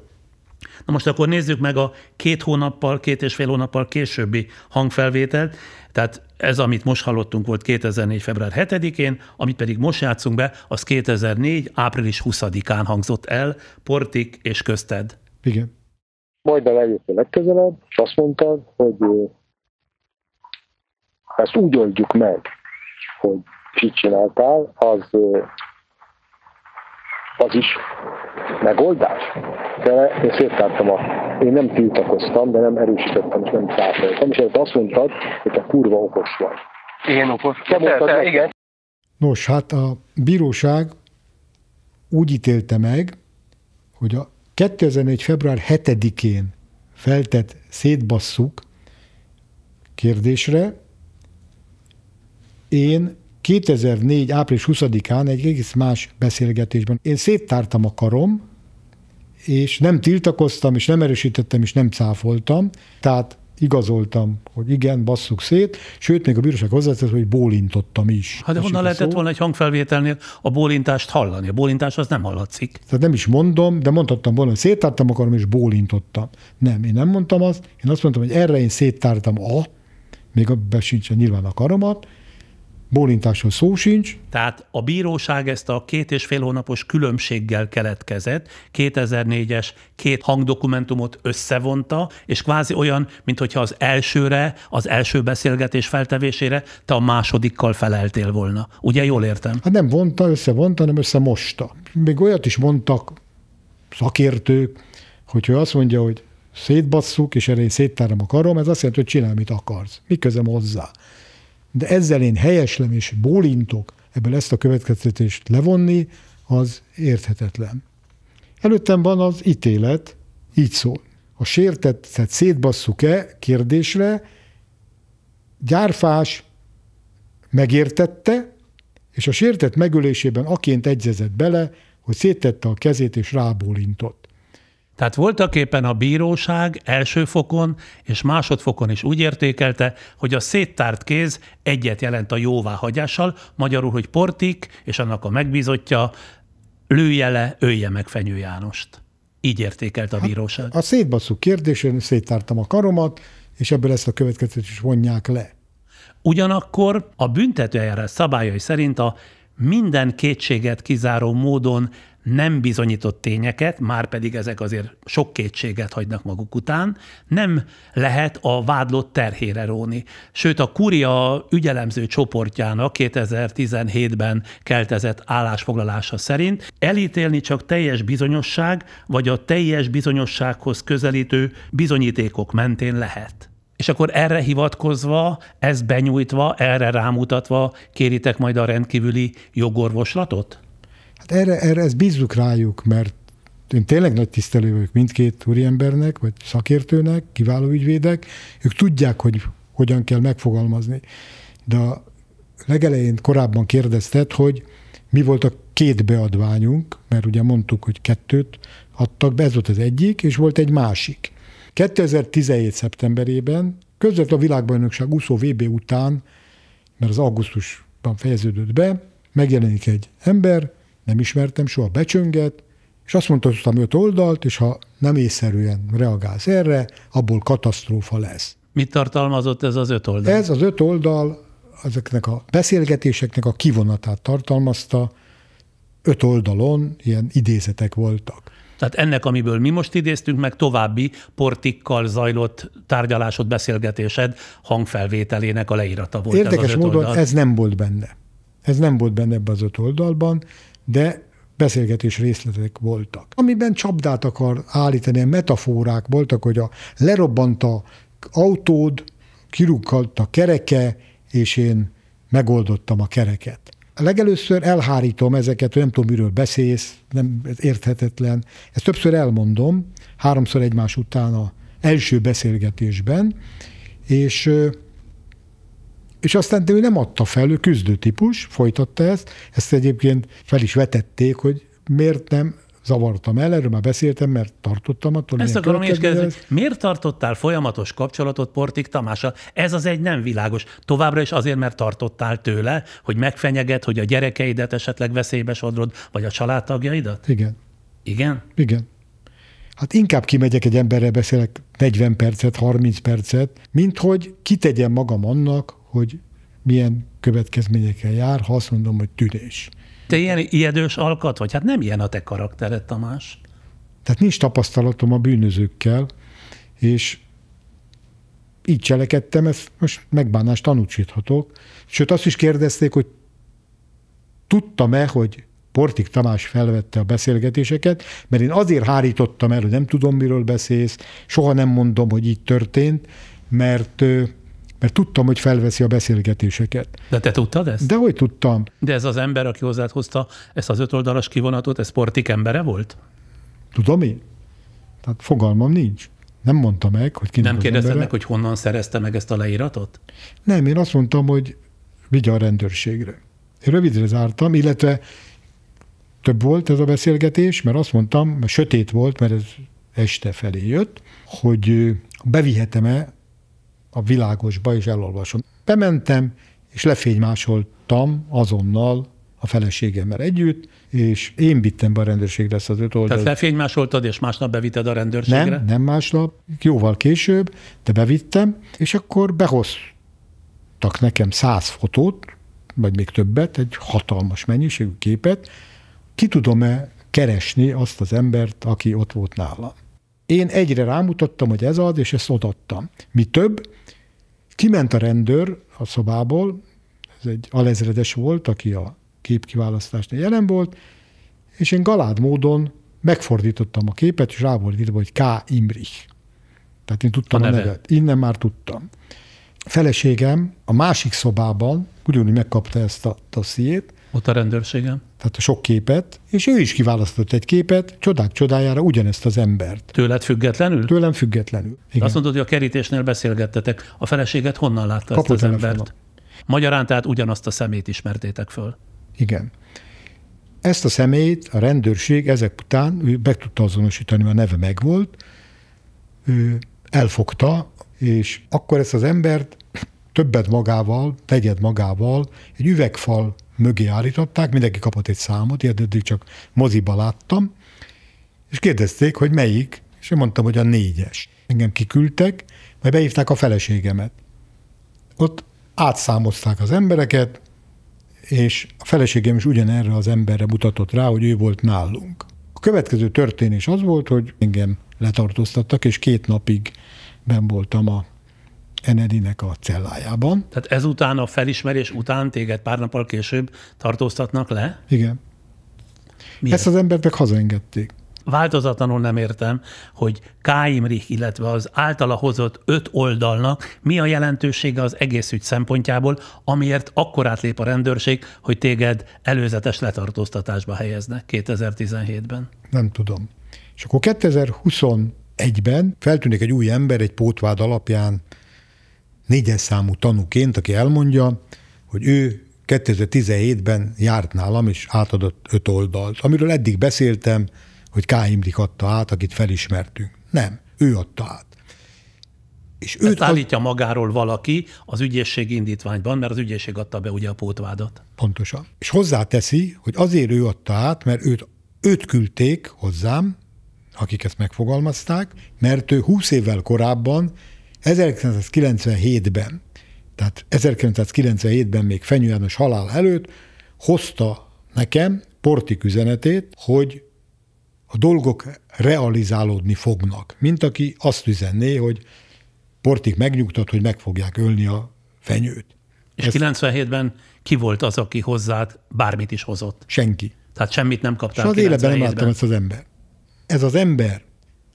Na most akkor nézzük meg a 2,5 hónappal későbbi hangfelvételt. Tehát ez, amit most hallottunk, volt 2004. február 7-én, amit pedig most játszunk be, az 2004. április 20-án hangzott el, Portik és közted. Igen. Majd eljött a legközelebb, és azt mondtad, hogy ezt úgy oldjuk meg, hogy mit csináltál, az is megoldás. De én széttártam én nem tiltakoztam, de nem erősítettem, és nem cáfoltam, és azt mondtad, hogy te kurva okos vagy. Én okos. Igen. Nos, hát a bíróság úgy ítélte meg, hogy a 2004. február 7-én feltett szétbasszuk kérdésre én 2004. április 20-án egy egész más beszélgetésben én széttártam a karom, és nem tiltakoztam, és nem erősítettem, és nem cáfoltam, tehát igazoltam, hogy igen, basszuk szét, sőt, még a bíróság hozzátett, hogy bólintottam is. Hát de honnan lehetett volna egy hangfelvételnél a bólintást hallani? A bólintás az nem hallatszik. Tehát nem is mondom, de mondhattam volna, hogy széttártam a karom, és bólintottam. Nem, én nem mondtam azt, én azt mondtam, hogy erre én széttártam még abban sincs nyilván a karomat, bólintásról szó sincs. Tehát a bíróság ezt a 2,5 hónapos különbséggel keletkezett, 2004-es 2 hangdokumentumot összevonta, és kvázi olyan, mintha az első beszélgetés feltevésére te a másodikkal feleltél volna. Ugye jól értem? Hát nem összevonta, hanem összemosta. Még olyat is mondtak szakértők, hogy ő azt mondja, hogy szétbasszuk, és erre én széttárom a karom, ez azt jelenti, hogy csinálj, mit akarsz. Mi közöm hozzá? De ezzel én helyeslem és bólintok, ebből ezt a következtetést levonni, az érthetetlen. Előttem van az ítélet, így szól. A sértettet szétbasszuk-e kérdésre Gyárfás megértette, és a sértett megölésében aként egyezett bele, hogy széttette a kezét és rábólintott. Tehát voltaképpen a bíróság első fokon és másodfokon is úgy értékelte, hogy a széttárt kéz egyet jelent a jóváhagyással, magyarul, hogy Portik és annak a megbízottja lője le, ölje meg Fenyő Jánost. Így értékelt a bíróság. A szétbasszuk kérdésén széttártam a karomat, és ebből ezt a következtetést is vonják le. Ugyanakkor a büntetőeljárás szabályai szerint a minden kétséget kizáró módon nem bizonyított tényeket, már pedig ezek azért sok kétséget hagynak maguk után, nem lehet a vádlott terhére róni. Sőt, a Kuria ügyelemző csoportjának 2017-ben keltezett állásfoglalása szerint elítélni csak teljes bizonyosság, vagy a teljes bizonyossághoz közelítő bizonyítékok mentén lehet. És akkor erre hivatkozva, ezt benyújtva, erre rámutatva kéritek majd a rendkívüli jogorvoslatot? Hát erre ezt bízzuk rájuk, mert én tényleg nagy tisztelő vagyok mindkét úriembernek, vagy szakértőnek, kiváló ügyvédek, ők tudják, hogy hogyan kell megfogalmazni. De a legelején korábban kérdezted, hogy mi volt a 2 beadványunk, mert ugye mondtuk, hogy 2 adtak be, ez volt az egyik, és volt egy másik. 2017. szeptemberében, közvetlenül a világbajnokság úszó VB után, mert az augusztusban fejeződött be, megjelenik egy ember, nem ismertem soha, becsönget, és azt mondta, hogy 5 oldalt, és ha nem észszerűen reagálsz erre, abból katasztrófa lesz. Mit tartalmazott ez az 5 oldal? Ez az 5 oldal ezeknek a beszélgetéseknek a kivonatát tartalmazta, 5 oldalon ilyen idézetek voltak. Tehát ennek, amiből mi most idéztünk meg, további Portikkal zajlott tárgyalásod, beszélgetésed hangfelvételének a leírata volt. Érdekes módon ez nem volt benne. Ez nem volt benne ebben az 5 oldalban, de beszélgetés részletek voltak. Amiben csapdát akar állítani, metaforák voltak, hogy lerobbant a autód, kirúgalt a kereke, és én megoldottam a kereket. Legelőször elhárítom ezeket, hogy nem tudom, miről beszélsz, nem érthetetlen. Ezt többször elmondom, 3-szor egymás után az első beszélgetésben, és aztán ő nem adta fel, ő küzdő típus, folytatta ezt egyébként fel is vetették, hogy miért nem zavartam el, erről már beszéltem, mert tartottam attól. Ezt akarom is kérdezni, miért tartottál folyamatos kapcsolatot Portik Tamással? Ez az egy nem világos. Továbbra is azért, mert tartottál tőle, hogy megfenyeget, hogy a gyerekeidet esetleg veszélybe sodrod, vagy a családtagjaidat? Igen. Igen? Igen. Hát inkább kimegyek egy emberrel, beszélek 40 percet, 30 percet, mint hogy kitegyem magam annak, hogy milyen következményekkel jár, ha azt mondom, hogy tűnés. Te ilyen ijedős alkat vagy? Hát nem ilyen a te karaktered, Tamás. Tehát nincs tapasztalatom a bűnözőkkel, és így cselekedtem, ezt most megbánást tanúsíthatok. Sőt, azt is kérdezték, hogy tudtam-e, hogy Portik Tamás felvette a beszélgetéseket, mert én azért hárítottam el, hogy nem tudom, miről beszélsz, soha nem mondom, hogy így történt, mert tudtam, hogy felveszi a beszélgetéseket. De te tudtad ezt? Dehogy tudtam. De ez az ember, aki hozzád hozta ezt az 5 oldalas kivonatot, ez Portik embere volt? Tudom én? Tehát fogalmam nincs. Nem mondta meg, hogy kinek Nem az kérdezted embere. meg, hogy honnan szerezte meg ezt a leíratot? Nem, én azt mondtam, hogy vigye a rendőrségre. Én rövidre zártam, illetve több volt ez a beszélgetés, mert azt mondtam, mert sötét volt, mert ez este felé jött, hogy bevihetem-e a Világosba, és elolvasom. Bementem, és lefénymásoltam azonnal a feleségemmel együtt, és én vittem be a rendőrségre ezt az 5 oldalt. Tehát lefénymásoltad, és másnap bevitted a rendőrségre? Nem másnap, jóval később, de bevittem, és akkor behoztak nekem 100 fotót, vagy még többet, egy hatalmas mennyiségű képet. Ki tudom-e keresni azt az embert, aki ott volt nálam? Én egyre rámutattam, hogy ez az, és ezt odaadtam. Mi több, kiment a rendőr a szobából, ez egy alezredes volt, aki a képkiválasztásnál jelen volt, és én galád módon megfordítottam a képet, és rá volt írva, hogy K. Imrich. Tehát én tudtam a nevet. Innen már tudtam. A feleségem a másik szobában ugyanúgy megkapta ezt a dossziét. Ott a rendőrségem? Tehát a sok képet, és ő is kiválasztott egy képet, csodák csodájára ugyanezt az embert. Tőled függetlenül? Tőlem függetlenül. Igen. Azt mondod, hogy a kerítésnél beszélgettetek. A feleséget honnan látta ezt az embert? Magyarán tehát ugyanazt a szemét ismertétek föl. Igen. Ezt a személyt a rendőrség ezek után, ő meg tudta azonosítani, mert a neve megvolt, ő elfogta, és akkor ezt az embert többet magával, negyed magával egy üvegfal mögé állították, mindenki kapott egy számot, ilyet eddig csak moziba láttam, és kérdezték, hogy melyik, és én mondtam, hogy a 4-es. Engem kiküldtek, majd behívták a feleségemet. Ott átszámozták az embereket, és a feleségem is ugyanerre az emberre mutatott rá, hogy ő volt nálunk. A következő történés az volt, hogy engem letartóztattak, és 2 napig benn voltam a Enedinek a cellájában. Tehát ezután, a felismerés után téged pár nappal később tartóztatnak le? Igen. Miért? Ezt az embert meg hazaengedték. Változatlanul nem értem, hogy K. Imrich, illetve az általa hozott 5 oldalnak mi a jelentősége az egész ügy szempontjából, amiért akkor átlép a rendőrség, hogy téged előzetes letartóztatásba helyeznek 2017-ben. Nem tudom. És akkor 2021-ben feltűnik egy új ember egy pótvád alapján 4-es számú tanúként, aki elmondja, hogy ő 2017-ben járt nálam, és átadott 5 oldalt, amiről eddig beszéltem, hogy K. Imrich adta át, akit felismertünk. Nem, ő adta át. És ezt állítja magáról valaki az ügyészségi indítványban, mert az ügyészség adta be ugye a pótvádat. Pontosan. És hozzáteszi, hogy azért ő adta át, mert őt küldték hozzám, akik ezt megfogalmazták, mert ő 20 évvel korábban, 1997-ben, tehát 1997-ben még Fenyő János halál előtt hozta nekem Portik üzenetét, hogy a dolgok realizálódni fognak, mint aki azt üzenné, hogy Portik megnyugtat, hogy meg fogják ölni a fenyőt. És 97-ben ki volt az, aki hozzád bármit is hozott? Senki. Tehát semmit nem kaptál. És az életben nem láttam ezt az ember. Ez az ember,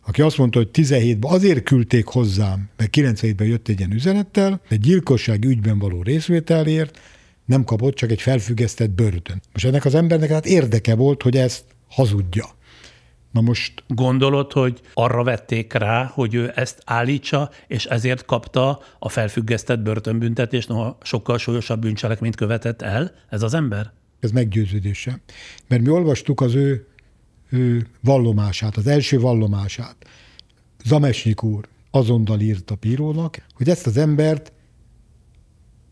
aki azt mondta, hogy 17-ben azért küldték hozzám, mert 97-ben jött egy ilyen üzenettel, egy gyilkossági ügyben való részvételért nem kapott, csak egy felfüggesztett börtön. Most ennek az embernek hát érdeke volt, hogy ezt hazudja. Na most... Gondolod, hogy arra vették rá, hogy ő ezt állítsa, és ezért kapta a felfüggesztett börtönbüntetést, noha sokkal súlyosabb bűncselekményt követett el ez az ember? Ez meggyőződésem. Mert mi olvastuk az ő vallomását, az első vallomását. Zamesnyik úr azonnal írt a bírónak, hogy ezt az embert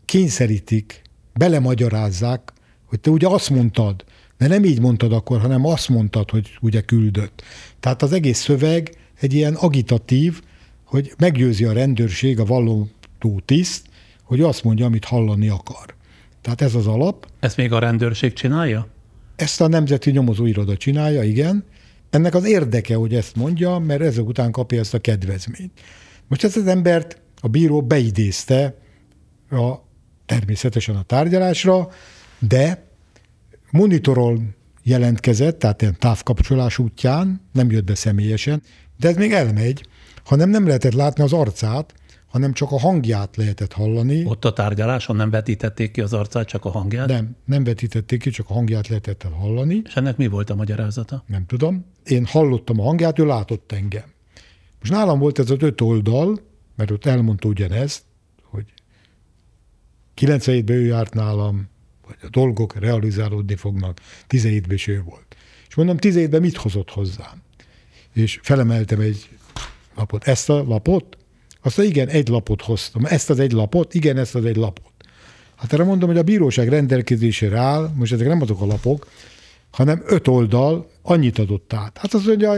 kényszerítik, belemagyarázzák, hogy te ugye azt mondtad, de nem így mondtad akkor, hanem azt mondtad, hogy ugye küldött. Tehát az egész szöveg egy ilyen agitatív, hogy meggyőzi a rendőrség, a vallotó tiszt, hogy azt mondja, amit hallani akar. Tehát ez az alap. Ezt még a rendőrség csinálja? Ezt a Nemzeti Nyomozóiroda csinálja, igen. Ennek az érdeke, hogy ezt mondja, mert ezek után kapja ezt a kedvezményt. Most ezt az embert a bíró beidézte természetesen a tárgyalásra, de monitoron jelentkezett, tehát ilyen távkapcsolás útján, nem jött be személyesen, de ez még elmegy, hanem nem lehetett látni az arcát, hanem csak a hangját lehetett hallani. Ott a tárgyaláson nem vetítették ki az arcát, csak a hangját? Nem vetítették ki, csak a hangját lehetett hallani. És ennek mi volt a magyarázata? Nem tudom. Én hallottam a hangját, ő látott engem. Most nálam volt ez az 5 oldal, mert ott elmondta ugyanezt, hogy 97-ben ő járt nálam, vagy a dolgok realizálódni fognak, 17-ben is ő volt. És mondom, 17-ben mit hozott hozzám? És felemeltem egy lapot. Ezt a lapot? Azt mondja, igen, egy lapot hoztam. Ezt az egy lapot? Igen, ezt az egy lapot. Hát erre mondom, hogy a bíróság rendelkezésére áll, most ezek nem azok a lapok, hanem 5 oldal, annyit adott át. Hát azt mondja,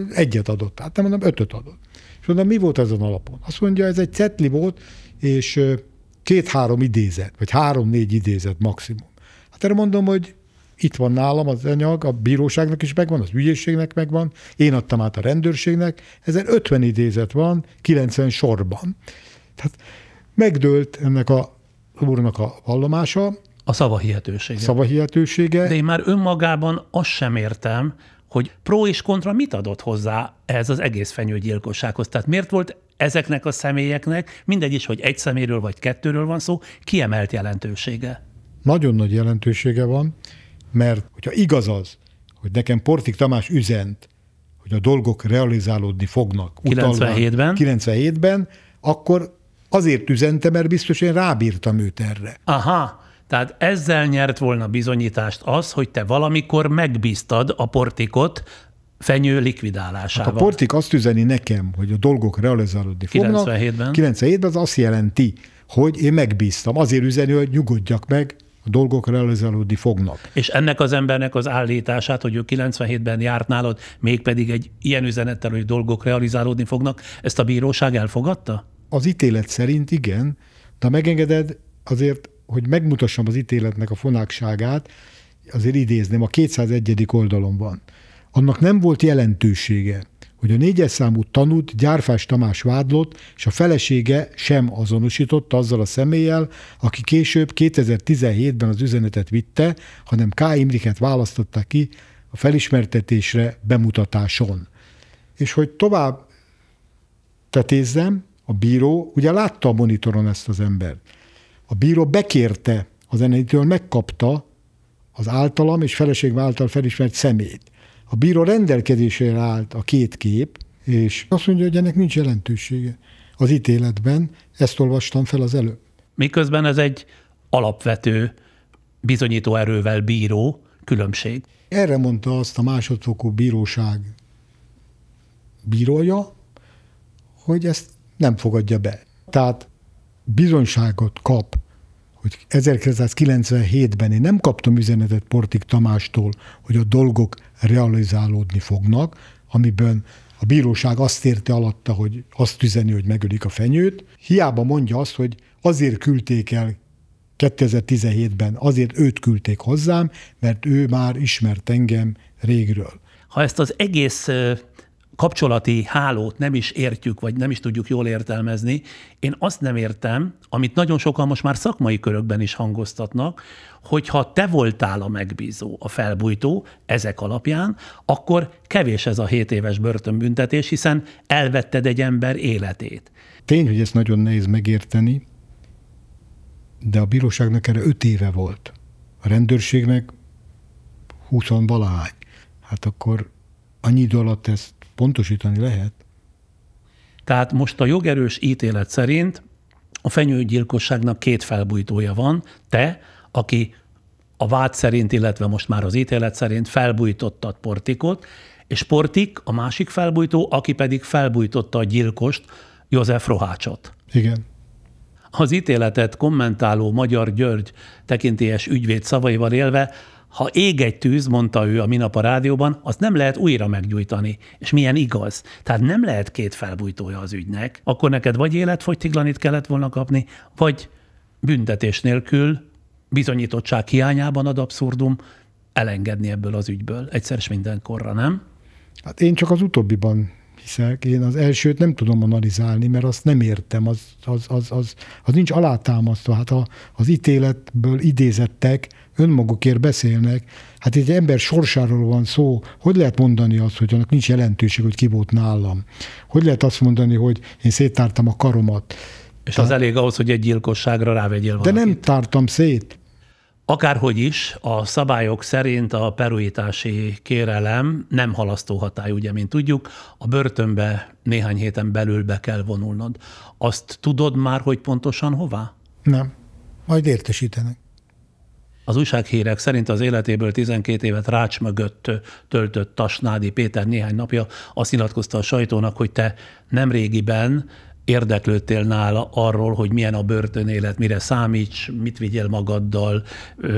egyet adott át. Nem mondom, 5-öt adott. És mondom, mi volt ezen a lapon? Azt mondja, ez egy cetli volt, és 2-3 idézet, vagy 3-4 idézet maximum. Hát erre mondom, hogy itt van nálam az anyag, a bíróságnak is megvan, az ügyészségnek megvan, én adtam át a rendőrségnek, ezen 50 idézet van, 90 sorban. Tehát megdőlt ennek a úrnak a vallomása. A szavahihetősége. Szavahihetősége. De én már önmagában azt sem értem, hogy pro és kontra mit adott hozzá ehhez az egész fenyőgyilkossághoz. Tehát miért volt ezeknek a személyeknek, mindegy is, hogy egy szeméről vagy 2-ről van szó, kiemelt jelentősége? Nagyon nagy jelentősége van, mert hogyha igaz az, hogy nekem Portik Tamás üzent, hogy a dolgok realizálódni fognak. 97-ben, akkor azért üzente, mert biztos én rábírtam őt erre. Aha, tehát ezzel nyert volna bizonyítást az, hogy te valamikor megbíztad a Portikot fenyő likvidálásával. Hát a Portik azt üzeni nekem, hogy a dolgok realizálódni fognak. 97-ben az azt jelenti, hogy én megbíztam. Azért üzeni, hogy nyugodjak meg, a dolgok realizálódni fognak. És ennek az embernek az állítását, hogy ő 97-ben járt nálad, mégpedig egy ilyen üzenettel, hogy dolgok realizálódni fognak, ezt a bíróság elfogadta? Az ítélet szerint igen, de megengeded azért, hogy megmutassam az ítéletnek a fonákságát, azért idézném, a 201. oldalon van. Annak nem volt jelentősége, hogy a 4-es számú tanút Gyárfás Tamás vádlott, és a felesége sem azonosította azzal a személlyel, aki később 2017-ben az üzenetet vitte, hanem K. Imriket választották ki a felismertetésre bemutatáson. És hogy tovább tetézzem, a bíró ugye látta a monitoron ezt az embert. A bíró bekérte a zenetől, megkapta az általam és feleségem által felismert szemét. A bíró rendelkezésére állt a 2 kép, és azt mondja, hogy ennek nincs jelentősége. Az ítéletben ezt olvastam fel az előbb. Miközben ez egy alapvető bizonyító erővel bíró különbség. Erre mondta azt a másodfokú bíróság bírója, hogy ezt nem fogadja be. Tehát bizonyságot kap, hogy 1997-ben én nem kaptam üzenetet Portik Tamástól, hogy a dolgok realizálódni fognak, amiben a bíróság azt érte alatta, hogy azt üzeni, hogy megölik a fenyőt. Hiába mondja azt, hogy azért küldték el 2017-ben, azért őt küldték hozzám, mert ő már ismert engem régről. Ha ezt az egész kapcsolati hálót nem is értjük, vagy nem is tudjuk jól értelmezni, én azt nem értem, amit nagyon sokan most már szakmai körökben is hangoztatnak, hogyha te voltál a megbízó, a felbujtó ezek alapján, akkor kevés ez a 7 éves börtönbüntetés, hiszen elvetted egy ember életét. Tény, hogy ezt nagyon nehéz megérteni, de a bíróságnak erre 5 éve volt. A rendőrségnek 20-valahány. Hát akkor annyi idő alatt ezt pontosítani lehet. Tehát most a jogerős ítélet szerint a fenyőgyilkosságnak 2 felbujtója van. Te, aki a vád szerint, illetve most már az ítélet szerint felbujtottad Portikot, és Portik a másik felbujtó, aki pedig felbujtotta a gyilkost, József Rohácsot. Igen. Az ítéletet kommentáló Magyar György tekintélyes ügyvéd szavaival élve, ha ég egy tűz, mondta ő a minap a rádióban, azt nem lehet újra meggyújtani. És milyen igaz. Tehát nem lehet 2 felbujtója az ügynek. Akkor neked vagy életfogytiglanit kellett volna kapni, vagy büntetés nélkül, bizonyítottság hiányában ad abszurdum, elengedni ebből az ügyből. Egyszer s mindenkorra, nem? Hát én csak az utóbbiban hiszek. Én az elsőt nem tudom analizálni, mert azt nem értem. Az nincs alátámasztva. Hát az ítéletből idézettek önmagukért beszélnek. Hát egy ember sorsáról van szó. Hogy lehet mondani azt, hogy annak nincs jelentőség, hogy ki volt nálam? Hogy lehet azt mondani, hogy én széttártam a karomat? És az elég ahhoz, hogy egy gyilkosságra rávegyél valakit. De nem tártam szét. Akárhogy is, a szabályok szerint a peruítási kérelem nem halasztó hatályú, ugye, mint tudjuk, a börtönbe néhány héten belül be kell vonulnod. Azt tudod már, hogy pontosan hová? Nem. Majd értesítenek. Az újsághírek szerint az életéből 12 évet rács mögött töltött Tasnádi Péter néhány napja azt nyilatkozta a sajtónak, hogy te nemrégiben érdeklődtél nála arról, hogy milyen a börtönélet, mire számíts, mit vigyél magaddal,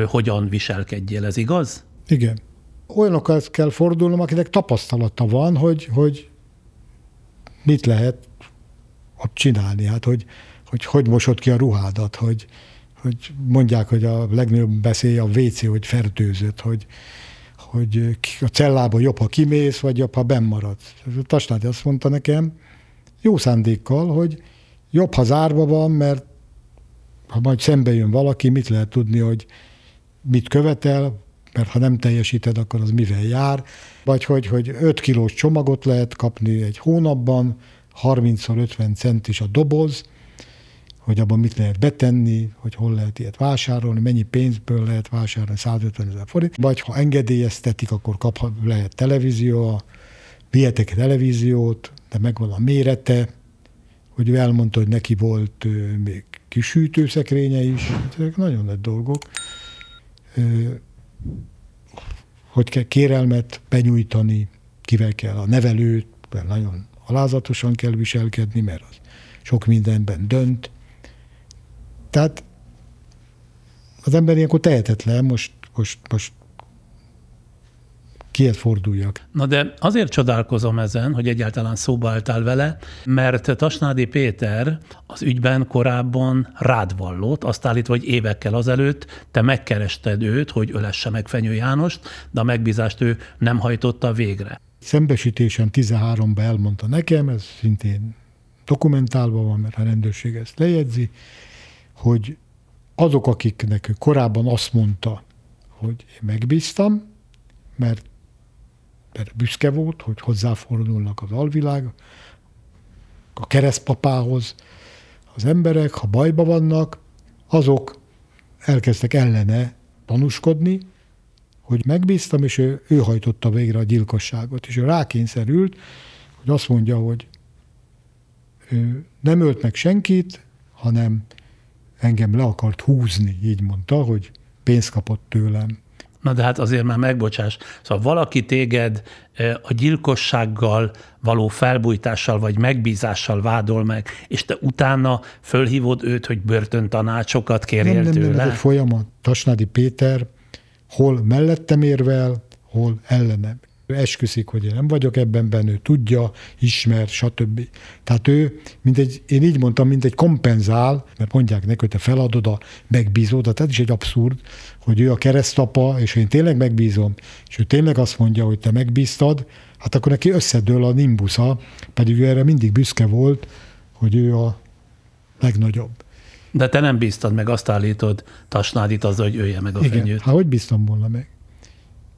hogyan viselkedjél. Ez igaz? Igen. Olyanokkal kell fordulnom, akinek tapasztalata van, hogy mit lehet ott csinálni. Hát, hogy mosod ki a ruhádat, hogy mondják, hogy a legnagyobb beszélj a WC, hogy fertőzött, hogy a cellába jobb, ha kimész, vagy jobb, ha benn maradsz. Tasnádi azt mondta nekem, jó szándékkal, hogy jobb, ha zárva van, mert ha majd szembe jön valaki, mit lehet tudni, hogy mit követel, mert ha nem teljesíted, akkor az mivel jár. Vagy hogy 5 kilós csomagot lehet kapni egy hónapban, 30x50 centis a doboz, hogy abban mit lehet betenni, hogy hol lehet ilyet vásárolni, mennyi pénzből lehet vásárolni, 150 000 forint. Vagy ha engedélyeztetik, akkor lehet televízió, vihetek televíziót, de megvan a mérete, hogy ő elmondta, hogy neki volt még kis hűtőszekrénye is. Ezek nagyon nagy dolgok. Hogy kell kérelmet benyújtani, kivel kell a nevelőt, mert nagyon alázatosan kell viselkedni, mert az sok mindenben dönt. Tehát az ember ilyenkor tehetetlen, most kihez forduljak. Na de azért csodálkozom ezen, hogy egyáltalán szóba álltál vele, mert Tasnádi Péter az ügyben korábban rád vallott, azt állítva, hogy évekkel azelőtt te megkerested őt, hogy ölesse meg Fenyő Jánost, de a megbízást ő nem hajtotta végre. Szembesítésen 13-ban elmondta nekem, ez szintén dokumentálva van, mert a rendőrség ezt lejegyzi, hogy azok, akiknek ő korábban azt mondta, hogy én megbíztam, mert büszke volt, hogy hozzáfordulnak az alvilág, a keresztpapához az emberek, ha bajba vannak, azok elkezdtek ellene tanúskodni, hogy megbíztam, és ő hajtotta végre a gyilkosságot. És ő rákényszerült, hogy azt mondja, hogy ő nem ölt meg senkit, hanem engem le akart húzni, így mondta, hogy pénzt kapott tőlem. Na de hát azért már megbocsáss. Szóval valaki téged a gyilkossággal való felbujtással vagy megbízással vádol meg, és te utána fölhívod őt, hogy börtöntanácsokat kérjél tőle? Nem, ez egy folyamat. Tasnádi Péter hol mellettem érvel, hol ellenem. Ő esküszik, hogy én nem vagyok ebben benne, ő tudja, ismer, stb. Tehát ő, én így mondtam, mint egy kompenzál, mert mondják neki, hogy te feladod a megbízódat, ez is egy abszurd, hogy ő a keresztapa, és én tényleg megbízom, és ő tényleg azt mondja, hogy te megbíztad, hát akkor neki összedől a nimbusza, pedig ő erre mindig büszke volt, hogy ő a legnagyobb. De te nem bíztad meg, azt állítod Tasnádit azzal, hogy ölje meg a fenyőt. Igen, hát hogy bíztam volna meg?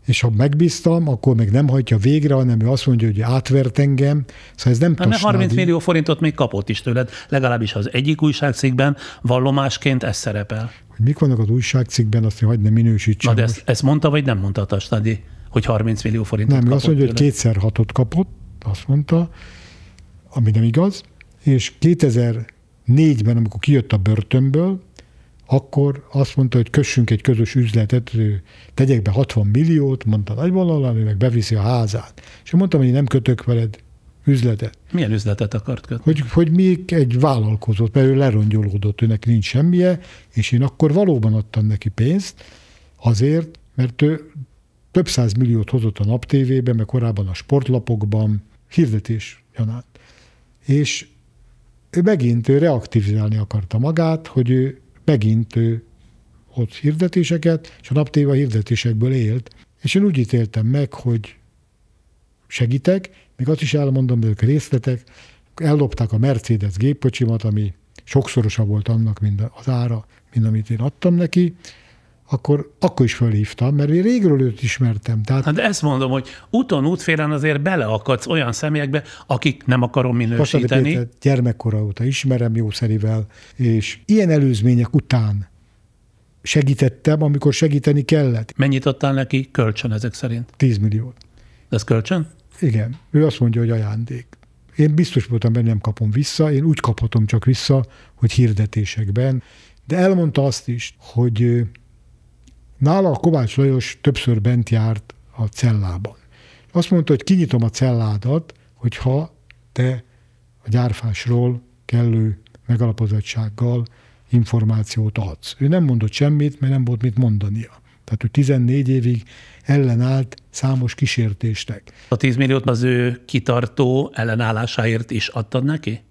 És ha megbíztam, akkor meg nem hagyja végre, hanem ő azt mondja, hogy átvert engem. Szóval ez nem Tasnádi. 30 millió forintot még kapott is tőled, legalábbis az egyik újságcikkben vallomásként ez szerepel. Hogy mik vannak az újságcikkben, azt hagyd ne minősítsem. Na de ezt mondta, vagy nem mondta Tasnádi, hogy 30 millió forintot kapott? Nem, azt mondja, hogy 2x6-ot kapott, azt mondta, ami nem igaz, és 2004-ben, amikor kijött a börtönből, akkor azt mondta, hogy kössünk egy közös üzletet, tegyek be 60 milliót, mondta nagyvonalán, ő meg beviszi a házát. És én mondtam, hogy én nem kötök veled üzletet. Milyen üzletet akart kötni? Hogy még egy vállalkozót, mert ő lerongyolódott, őnek nincs semmije, és én akkor valóban adtam neki pénzt azért, mert ő több 100 milliót hozott a Nap TV-ben, meg korábban a sportlapokban, hirdetés gyanánt. És ő megint reaktivizálni akarta magát, hogy ő megint ott hirdetéseket, és a Nap TV a hirdetésekből élt. És én úgy ítéltem meg, hogy segítek, még azt is elmondom, de ők részletek, ellopták a Mercedes gépkocsimat, ami sokszorosa volt annak, mint az ára, mint amit én adtam neki, akkor is felhívtam, mert én régről őt ismertem. Tehát, hát ezt mondom, hogy útfélen azért beleakadsz olyan személyekbe, akik nem akarom minősíteni. Péter gyermekkora óta ismerem jószerivel, és ilyen előzmények után segítettem, amikor segíteni kellett. Mennyit adtál neki kölcsön ezek szerint? 10 milliót. De ez kölcsön? Igen. Ő azt mondja, hogy ajándék. Én biztos voltam, hogy nem kapom vissza, én úgy kaphatom csak vissza, hogy hirdetésekben. De elmondta azt is, hogy nála a Kovács Lajos többször bent járt a cellában. Azt mondta, hogy kinyitom a celládat, hogyha te a gyárfásról kellő megalapozottsággal információt adsz. Ő nem mondott semmit, mert nem volt mit mondania. Tehát ő 14 évig ellenállt számos kísértésnek. A 10 milliót az ő kitartó ellenállásáért is adtad neki?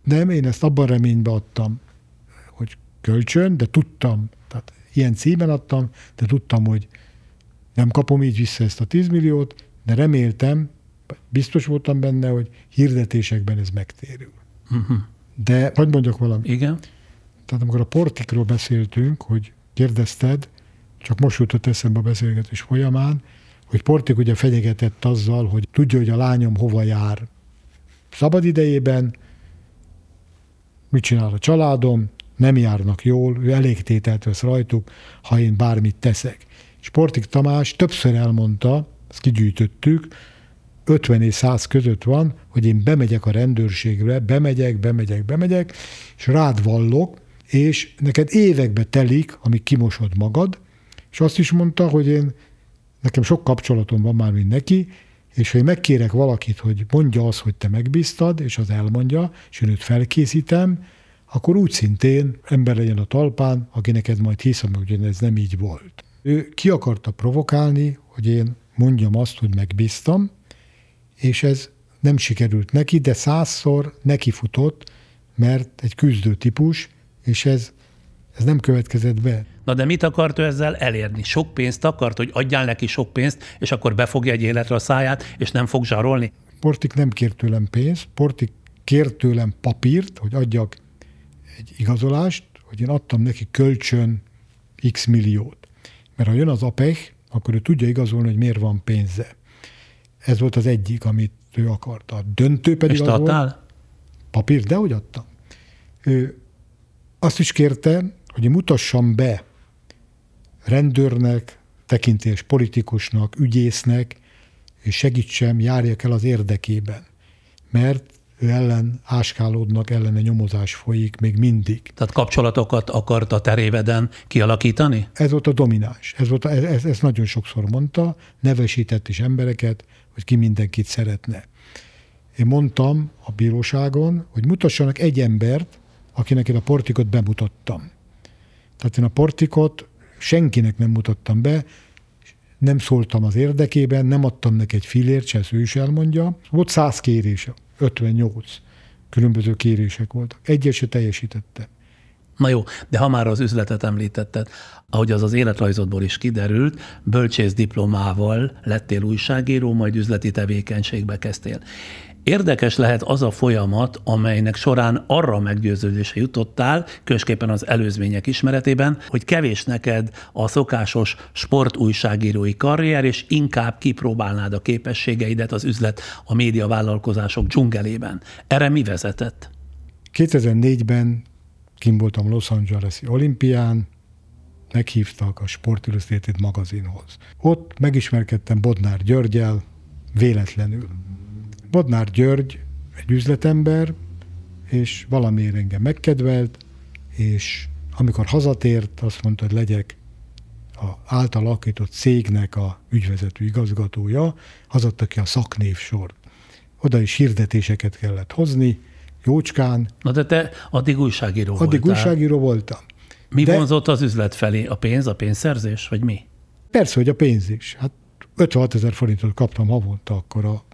Nem, én ezt abban reményben adtam, hogy kölcsön, de tudtam, tehát ilyen címen adtam, de tudtam, hogy nem kapom így vissza ezt a 10 milliót, de reméltem, biztos voltam benne, hogy hirdetésekben ez megtérül. Uh-huh. De hogy mondjak valamit? Igen. Tehát amikor a Portikról beszéltünk, hogy kérdezted, csak most jutott eszembe a beszélgetés folyamán, hogy Portik ugye fenyegetett azzal, hogy tudja, hogy a lányom hova jár szabad idejében, mit csinál a családom, nem járnak jól, ő elégtételt vesz rajtuk, ha én bármit teszek. És Portik Tamás többször elmondta, ezt kigyűjtöttük, 50 és 100 között van, hogy én bemegyek a rendőrségre, bemegyek, és rád vallok, és neked évekbe telik, amíg kimosod magad, és azt is mondta, hogy nekem sok kapcsolatom van már, mint neki, és ha én megkérek valakit, hogy mondja azt, hogy te megbíztad, és az elmondja, és én őt felkészítem, akkor úgy szintén ember legyen a talpán, aki neked majd hiszem, hogy ez nem így volt. Ő ki akarta provokálni, hogy én mondjam azt, hogy megbíztam, és ez nem sikerült neki, de 100-szor nekifutott, mert egy küzdő típus, és ez nem következett be. Na de mit akart ő ezzel elérni? Sok pénzt akart, hogy adjál neki sok pénzt, és akkor befogja egy életre a száját, és nem fog zsarolni? Portik nem kért tőlem pénzt, Portik kért tőlem papírt, hogy adjak egy igazolást, hogy én adtam neki kölcsön x milliót. Mert ha jön az APEC, akkor ő tudja igazolni, hogy miért van pénze. Ez volt az egyik, amit ő akarta. A döntő pedig és az adtál? volt. Papírt, de hogy adtam. Ő azt is kérte, hogy én mutassam be rendőrnek, tekintélyes politikusnak, ügyésznek, és segítsem, járjak el az érdekében. Mert ő ellen áskálódnak, ellene nyomozás folyik még mindig. Tehát kapcsolatokat akart a teréveden kialakítani? Ez volt a domináns. Ezt nagyon sokszor mondta, nevesített is embereket, hogy ki mindenkit szeretne. Én mondtam a bíróságon, hogy mutassanak egy embert, akinek én a Portikot bemutattam. Tehát én a Portikot senkinek nem mutattam be, nem szóltam az érdekében, nem adtam neki egy fillért, se ő is elmondja. Volt 100 kérése, 58 különböző kérések voltak. Egyet se teljesítette. Na jó, de ha már az üzletet említetted, ahogy az életrajzodból is kiderült, bölcsész diplomával lettél újságíró, majd üzleti tevékenységbe kezdtél. Érdekes lehet az a folyamat, amelynek során arra meggyőződésre jutottál, különösképpen az előzmények ismeretében, hogy kevés neked a szokásos sportújságírói karrier, és inkább kipróbálnád a képességeidet az üzlet, a médiavállalkozások dzsungelében. Erre mi vezetett? 2004-ben kint voltam Los Angeles-i olimpián, meghívtak a Sport Illustrated magazinhoz. Ott megismerkedtem Bodnár Györggyel véletlenül. Bodnár György egy üzletember, és valamiért engem megkedvelt, és amikor hazatért, azt mondta, hogy legyek az által alakított cégnek a ügyvezető igazgatója, az adta ki a szaknévsort. Oda is hirdetéseket kellett hozni, jócskán. Na de te addig újságíró voltál. Addig újságíró voltam. Mi vonzott az üzlet felé? A pénz, a pénzszerzés, vagy mi? Persze, hogy a pénz is. Hát 56 000 forintot kaptam havonta akkor a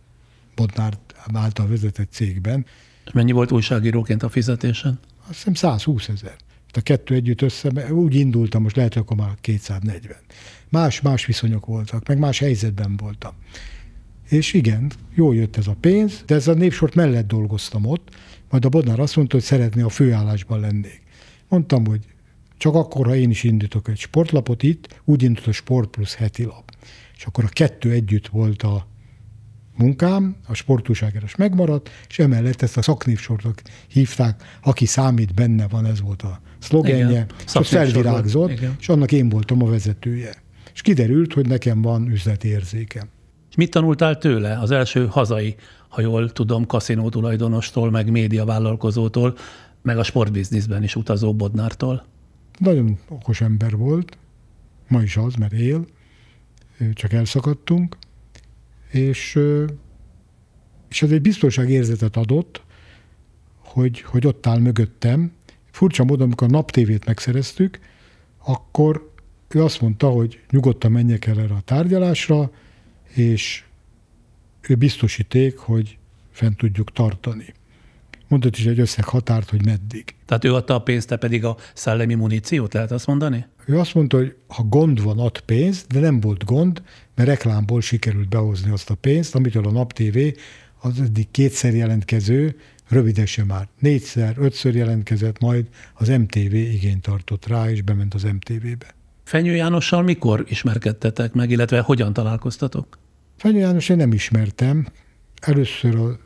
Bodnár által vezetett cégben. És mennyi volt újságíróként a fizetésen? Azt hiszem 120 000. A kettő együtt össze, úgy indultam, most lehet, hogy akkor már 240. Más viszonyok voltak, meg más helyzetben voltam. És igen, jól jött ez a pénz, de ez a névsort mellett dolgoztam ott, majd a Bodnár azt mondta, hogy szeretné a főállásban lennék. Mondtam, hogy csak akkor, ha én is indítok egy sportlapot itt, úgy indult a Sport Plus heti lap. És akkor a kettő együtt volt a munkám, a sportújságírás megmaradt, és emellett ezt a szaknévsortnak hívták, aki számít, benne van, ez volt a szlogenje, és felvirágzott, és annak én voltam a vezetője. És kiderült, hogy nekem van üzleti érzékem. És mit tanultál tőle? Az első hazai, ha jól tudom, kaszinó tulajdonostól, meg médiavállalkozótól, meg a sportbizniszben is utazó Bodnártól? Nagyon okos ember volt, ma is az, mert él, csak elszakadtunk, és ez egy biztonságérzetet adott, hogy ott áll mögöttem. Furcsa módon, amikor a Nap TV-t megszereztük, akkor ő azt mondta, hogy nyugodtan menjek el erre a tárgyalásra, és ő biztosíték, hogy fent tudjuk tartani. Mondott is egy összeghatárt, hogy meddig. Tehát ő adta a pénzt, te pedig a szellemi muníciót, lehet azt mondani? Ő azt mondta, hogy ha gond van, ad pénzt, de nem volt gond, mert reklámból sikerült behozni azt a pénzt, amitől a Nap TV az eddig 2-szer jelentkező, rövidesen már 4-szer, 5-ször jelentkezett, majd az MTV igényt tartott rá, és bement az MTV-be. Fenyő Jánossal mikor ismerkedtetek meg, illetve hogyan találkoztatok? Fenyő János én nem ismertem. Először a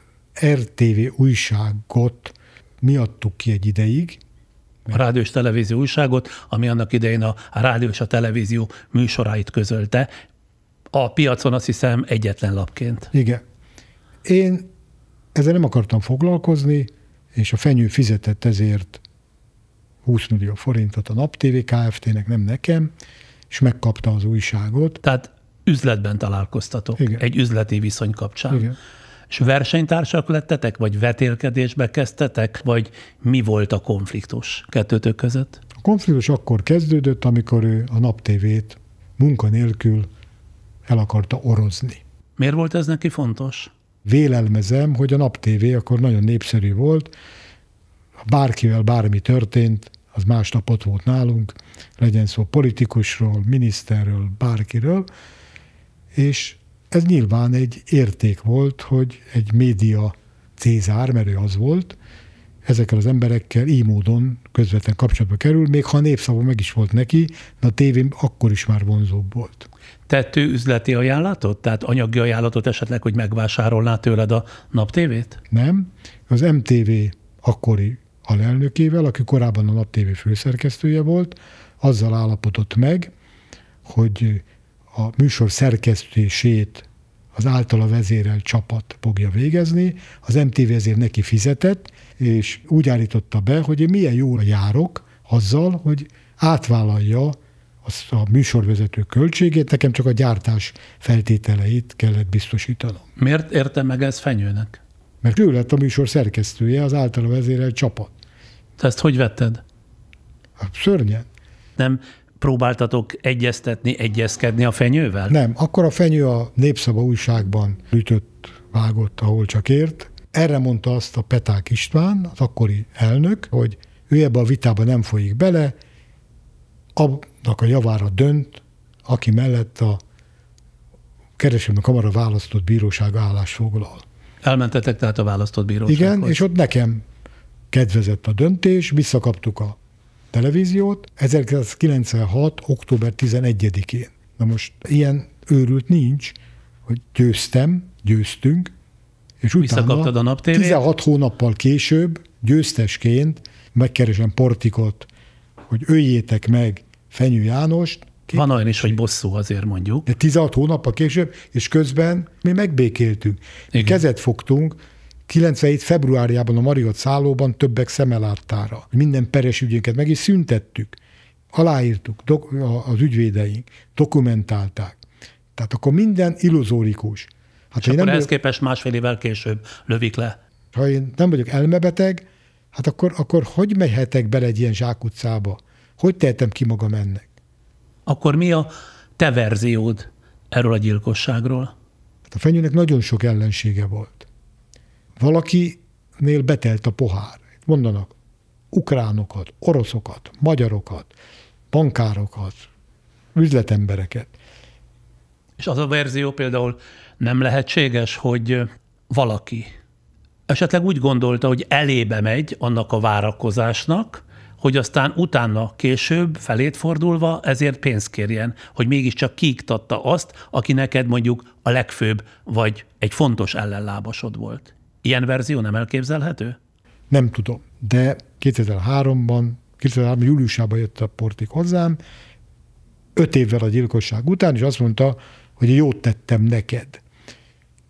RTV újságot mi adtuk ki egy ideig. A rádió és televízió újságot, ami annak idején a rádió és a televízió műsoráit közölte. A piacon azt hiszem egyetlen lapként. Igen. Én ezzel nem akartam foglalkozni, és a Fenyő fizetett ezért 20 millió forintot a Nap TV Kft-nek, nem nekem, és megkapta az újságot. Tehát üzletben találkoztatok, igen. Egy üzleti viszony kapcsán. Igen. És versenytársak lettetek, vagy vetélkedésbe kezdtetek, vagy mi volt a konfliktus kettőtök között? A konfliktus akkor kezdődött, amikor ő a Nap TV-t munkanélkül el akarta orozni. Miért volt ez neki fontos? Vélelmezem, hogy a Nap TV akkor nagyon népszerű volt, ha bárkivel bármi történt, az másnap ott volt nálunk, legyen szó politikusról, miniszterről, bárkiről, és ez nyilván egy érték volt, hogy egy média Cézár, mert ő az volt, ezekkel az emberekkel így módon közvetlen kapcsolatba kerül, még ha a népszava meg is volt neki, de a tévém akkor is már vonzóbb volt. Tett ő üzleti ajánlatot? Tehát anyagi ajánlatot esetleg, hogy megvásárolná tőled a Nap TV-t? Nem. Az MTV akkori alelnökével, aki korábban a Nap TV főszerkesztője volt, azzal állapodott meg, hogy a műsor szerkesztését az általa vezérelt csapat fogja végezni, az MTV ezért neki fizetett, és úgy állította be, hogy én milyen jól járok azzal, hogy átvállalja azt a műsorvezető költségét, nekem csak a gyártás feltételeit kellett biztosítanom. Miért érte meg ez Fenyőnek? Mert ő lett a műsor szerkesztője, az általa vezérelt csapat. Te ezt hogy vetted? Szörnyen. Nem próbáltatok egyeztetni, egyezkedni a Fenyővel? Nem, akkor a Fenyő a Népszava újságban ütött, vágott, ahol csak ért. Erre mondta azt a Peták István, az akkori elnök, hogy ő ebbe a vitába nem folyik bele, annak a javára dönt, aki mellett a kereskedelmi kamara választott bíróság állásfoglal. Elmentetek tehát a választott bírósághoz. Igen, és ott nekem kedvezett a döntés, visszakaptuk a televíziót 1996. október 11-én. Na most ilyen őrült nincs, hogy győztünk, és visszakaptad a Nap TV-t? 16 hónappal később győztesként megkeresem Portikot, hogy öljétek meg Fenyő Jánost. Van olyan is, hogy bosszú, azért mondjuk. De 16 hónappal később, és közben mi megbékéltünk. Igen. Kezet fogtunk 97. februárjában a Marriott szállóban többek szemeláttára. Minden peres ügyünket meg is szüntettük. Aláírtuk, az ügyvédeink, dokumentálták. Tehát akkor minden illuzórikus. Hát és akkor ehhez képest másfél évvel később lövik le. Ha én nem vagyok elmebeteg, hát akkor hogy mehetek bele egy ilyen zsákutcába? Hogy tehetem ki magam ennek? Akkor mi a te verziód erről a gyilkosságról? A Fenyőnek nagyon sok ellensége volt. Valakinél betelt a pohár. Mondanak ukránokat, oroszokat, magyarokat, bankárokat, üzletembereket. És az a verzió például nem lehetséges, hogy valaki esetleg úgy gondolta, hogy elébe megy annak a várakozásnak, hogy aztán utána később felét fordulva ezért pénzt kérjen, hogy mégiscsak kiiktatta azt, aki neked mondjuk a legfőbb vagy egy fontos ellenlábasod volt. Ilyen verzió nem elképzelhető? Nem tudom, de 2003 júliusában jött a Portik hozzám, 5 évvel a gyilkosság után, és azt mondta, hogy jót tettem neked.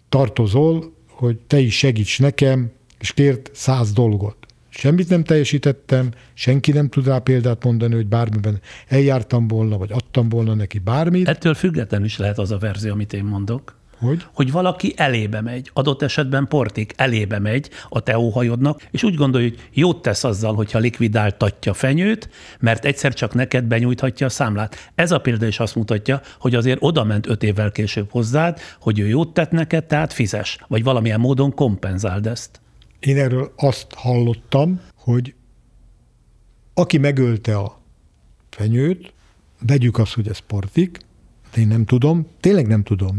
Tartozol, hogy te is segíts nekem, és kért 100 dolgot. Semmit nem teljesítettem, senki nem tud rá példát mondani, hogy bármiben eljártam volna, vagy adtam volna neki bármit. Ettől függetlenül is lehet az a verzió, amit én mondok. Hogy valaki elébe megy, adott esetben Portik elébe megy a te óhajodnak, és úgy gondolja, hogy jót tesz azzal, hogyha likvidáltatja Fenyőt, mert egyszer csak neked benyújthatja a számlát. Ez a példa is azt mutatja, hogy azért oda ment 5 évvel később hozzád, hogy ő jót tett neked, tehát fizes, vagy valamilyen módon kompenzáld ezt. Én erről azt hallottam, hogy aki megölte a Fenyőt, vegyük azt, hogy ez Portik, de én nem tudom, tényleg nem tudom,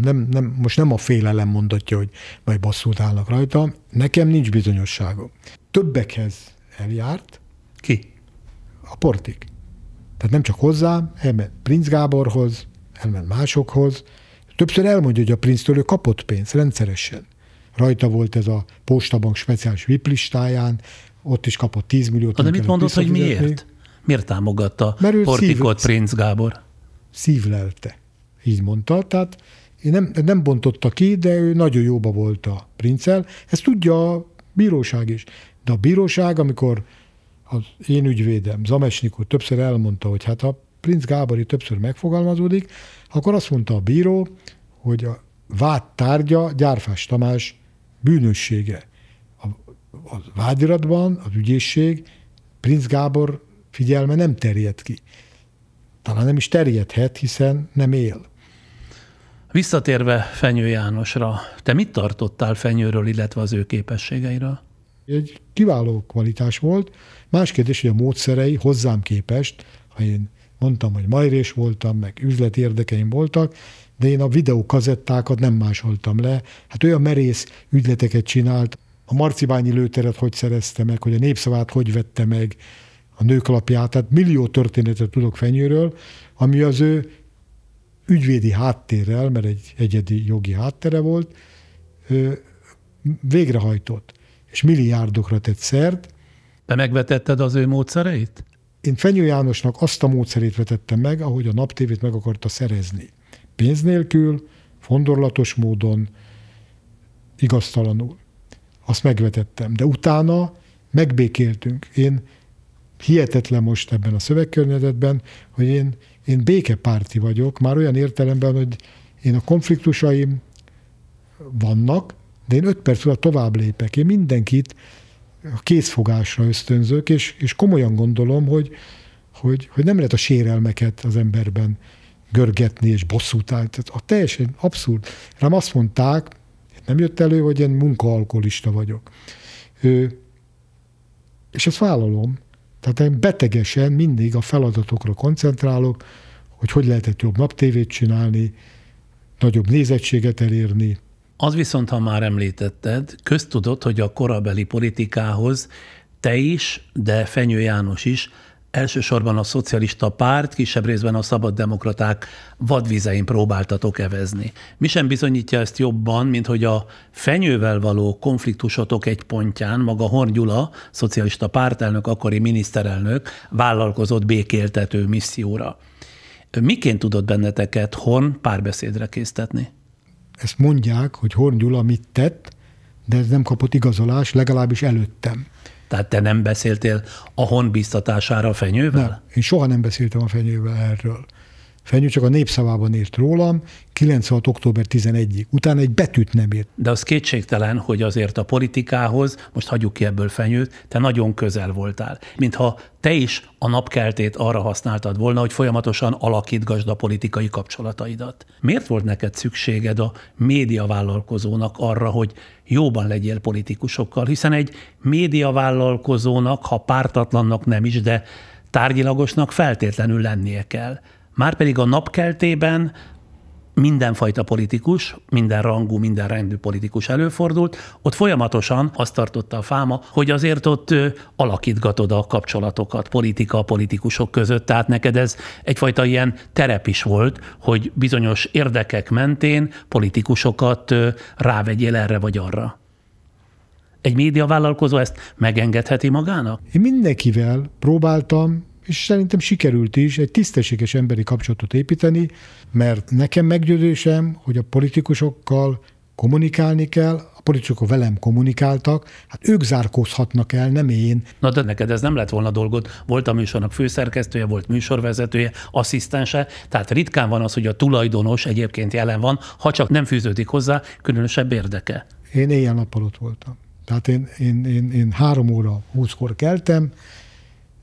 most nem a félelem mondatja, hogy majd basszút állnak rajtam, nekem nincs bizonyosságom. Többekhez eljárt. Ki? A Portik. Tehát nem csak hozzám, elment Princ Gáborhoz, elment másokhoz. Többször elmondja, hogy a Princtől ő kapott pénzt rendszeresen. Rajta volt ez a Postabank speciális VIP listáján, ott is kapott 10 milliót. De mit mondod, hogy miért? Miért támogatta Portikot Princ Gábor? Szívlelte. Így mondta, tehát nem bontotta ki, de ő nagyon jóba volt a Princcel. Ezt tudja a bíróság is. De a bíróság, amikor az én ügyvédem, Zamesnikó többször elmondta, hogy hát a Princ Gábori többször megfogalmazódik, akkor azt mondta a bíró, hogy a vád tárgya Gyárfás Tamás bűnössége. A vádiratban az ügyészség Princ Gábor figyelme nem terjed ki. Talán nem is terjedhet, hiszen nem él. Visszatérve Fenyő Jánosra, te mit tartottál Fenyőről, illetve az ő képességeiről? Egy kiváló kvalitás volt. Más kérdés, hogy a módszerei hozzám képest, ha én mondtam, hogy majrés voltam, meg üzleti érdekeim voltak, de én a videókazettákat nem másoltam le. Hát olyan merész ügyleteket csinált, a marcibányi lőteret hogy szerezte meg, hogy a Népszavát hogy vette meg, a Nőklapját, tehát millió történetet tudok Fenyőről, ami az ő ügyvédi háttérrel, mert egy egyedi jogi háttere volt, végrehajtott, és milliárdokra tett szert. Te megvetetted az ő módszereit? Én Fenyő Jánosnak azt a módszerét vetettem meg, ahogy a Nap TV-t meg akarta szerezni. Pénz nélkül, fondorlatos módon, igaztalanul. Azt megvetettem, de utána megbékéltünk. Én hihetetlen most ebben a szövegkörnyezetben, hogy én békepárti vagyok, már olyan értelemben, hogy én a konfliktusaim vannak, de én 5 perc alatt tovább lépek. Én mindenkit a készfogásra ösztönzök, és komolyan gondolom, hogy nem lehet a sérelmeket az emberben görgetni és bosszút állni. Tehát teljesen abszurd. Rám azt mondták, nem jött elő, hogy én munkaalkoholista vagyok. És ezt vállalom. Tehát én betegesen mindig a feladatokra koncentrálok, hogy lehetett jobb naptévét csinálni, nagyobb nézettséget elérni. Az viszont, ha már említetted, köztudott, hogy a korabeli politikához te is, de Fenyő János is elsősorban a szocialista párt, kisebb részben a szabaddemokraták vadvizein próbáltatok evezni. Mi sem bizonyítja ezt jobban, mint hogy a Fenyővel való konfliktusotok egy pontján maga Horn Gyula, szocialista pártelnök, akkori miniszterelnök vállalkozott békéltető misszióra. Miként tudott benneteket Horn párbeszédre késztetni? Ezt mondják, hogy Horn Gyula mit tett, de ez nem kapott igazolást, legalábbis előttem. Tehát te nem beszéltél a Horn bíztatására a Fenyővel? Nem, én soha nem beszéltem a Fenyővel erről. Fenyő csak a Népszavában írt rólam, 96. október 11-ig. Utána egy betűt nem írt. De az kétségtelen, hogy azért a politikához, most hagyjuk ki ebből Fenyőt, te nagyon közel voltál. Mintha te is a napkeltét arra használtad volna, hogy folyamatosan alakítgasd a politikai kapcsolataidat. Miért volt neked szükséged a médiavállalkozónak arra, hogy jóban legyél politikusokkal? Hiszen egy médiavállalkozónak, ha pártatlannak nem is, de tárgyilagosnak feltétlenül lennie kell. Márpedig a napkeltében mindenfajta politikus, minden rangú, minden rendű politikus előfordult, ott folyamatosan azt tartotta a fáma, hogy azért ott alakítgatod a kapcsolatokat politikusok között, tehát neked ez egyfajta ilyen terep is volt, hogy bizonyos érdekek mentén politikusokat rávegyél erre vagy arra. Egy médiavállalkozó ezt megengedheti magának? Én mindenkivel próbáltam, és szerintem sikerült is egy tisztességes emberi kapcsolatot építeni, mert nekem meggyőződésem, hogy a politikusokkal kommunikálni kell, a politikusok velem kommunikáltak, hát ők zárkózhatnak el, nem én. Na de neked ez nem lett volna dolgod. Volt a műsornak főszerkesztője, volt műsorvezetője, asszisztense, tehát ritkán van az, hogy a tulajdonos egyébként jelen van, ha csak nem fűződik hozzá különösebb érdeke. Én éjjel-nappal ott voltam. Tehát én 3 óra 20-kor keltem,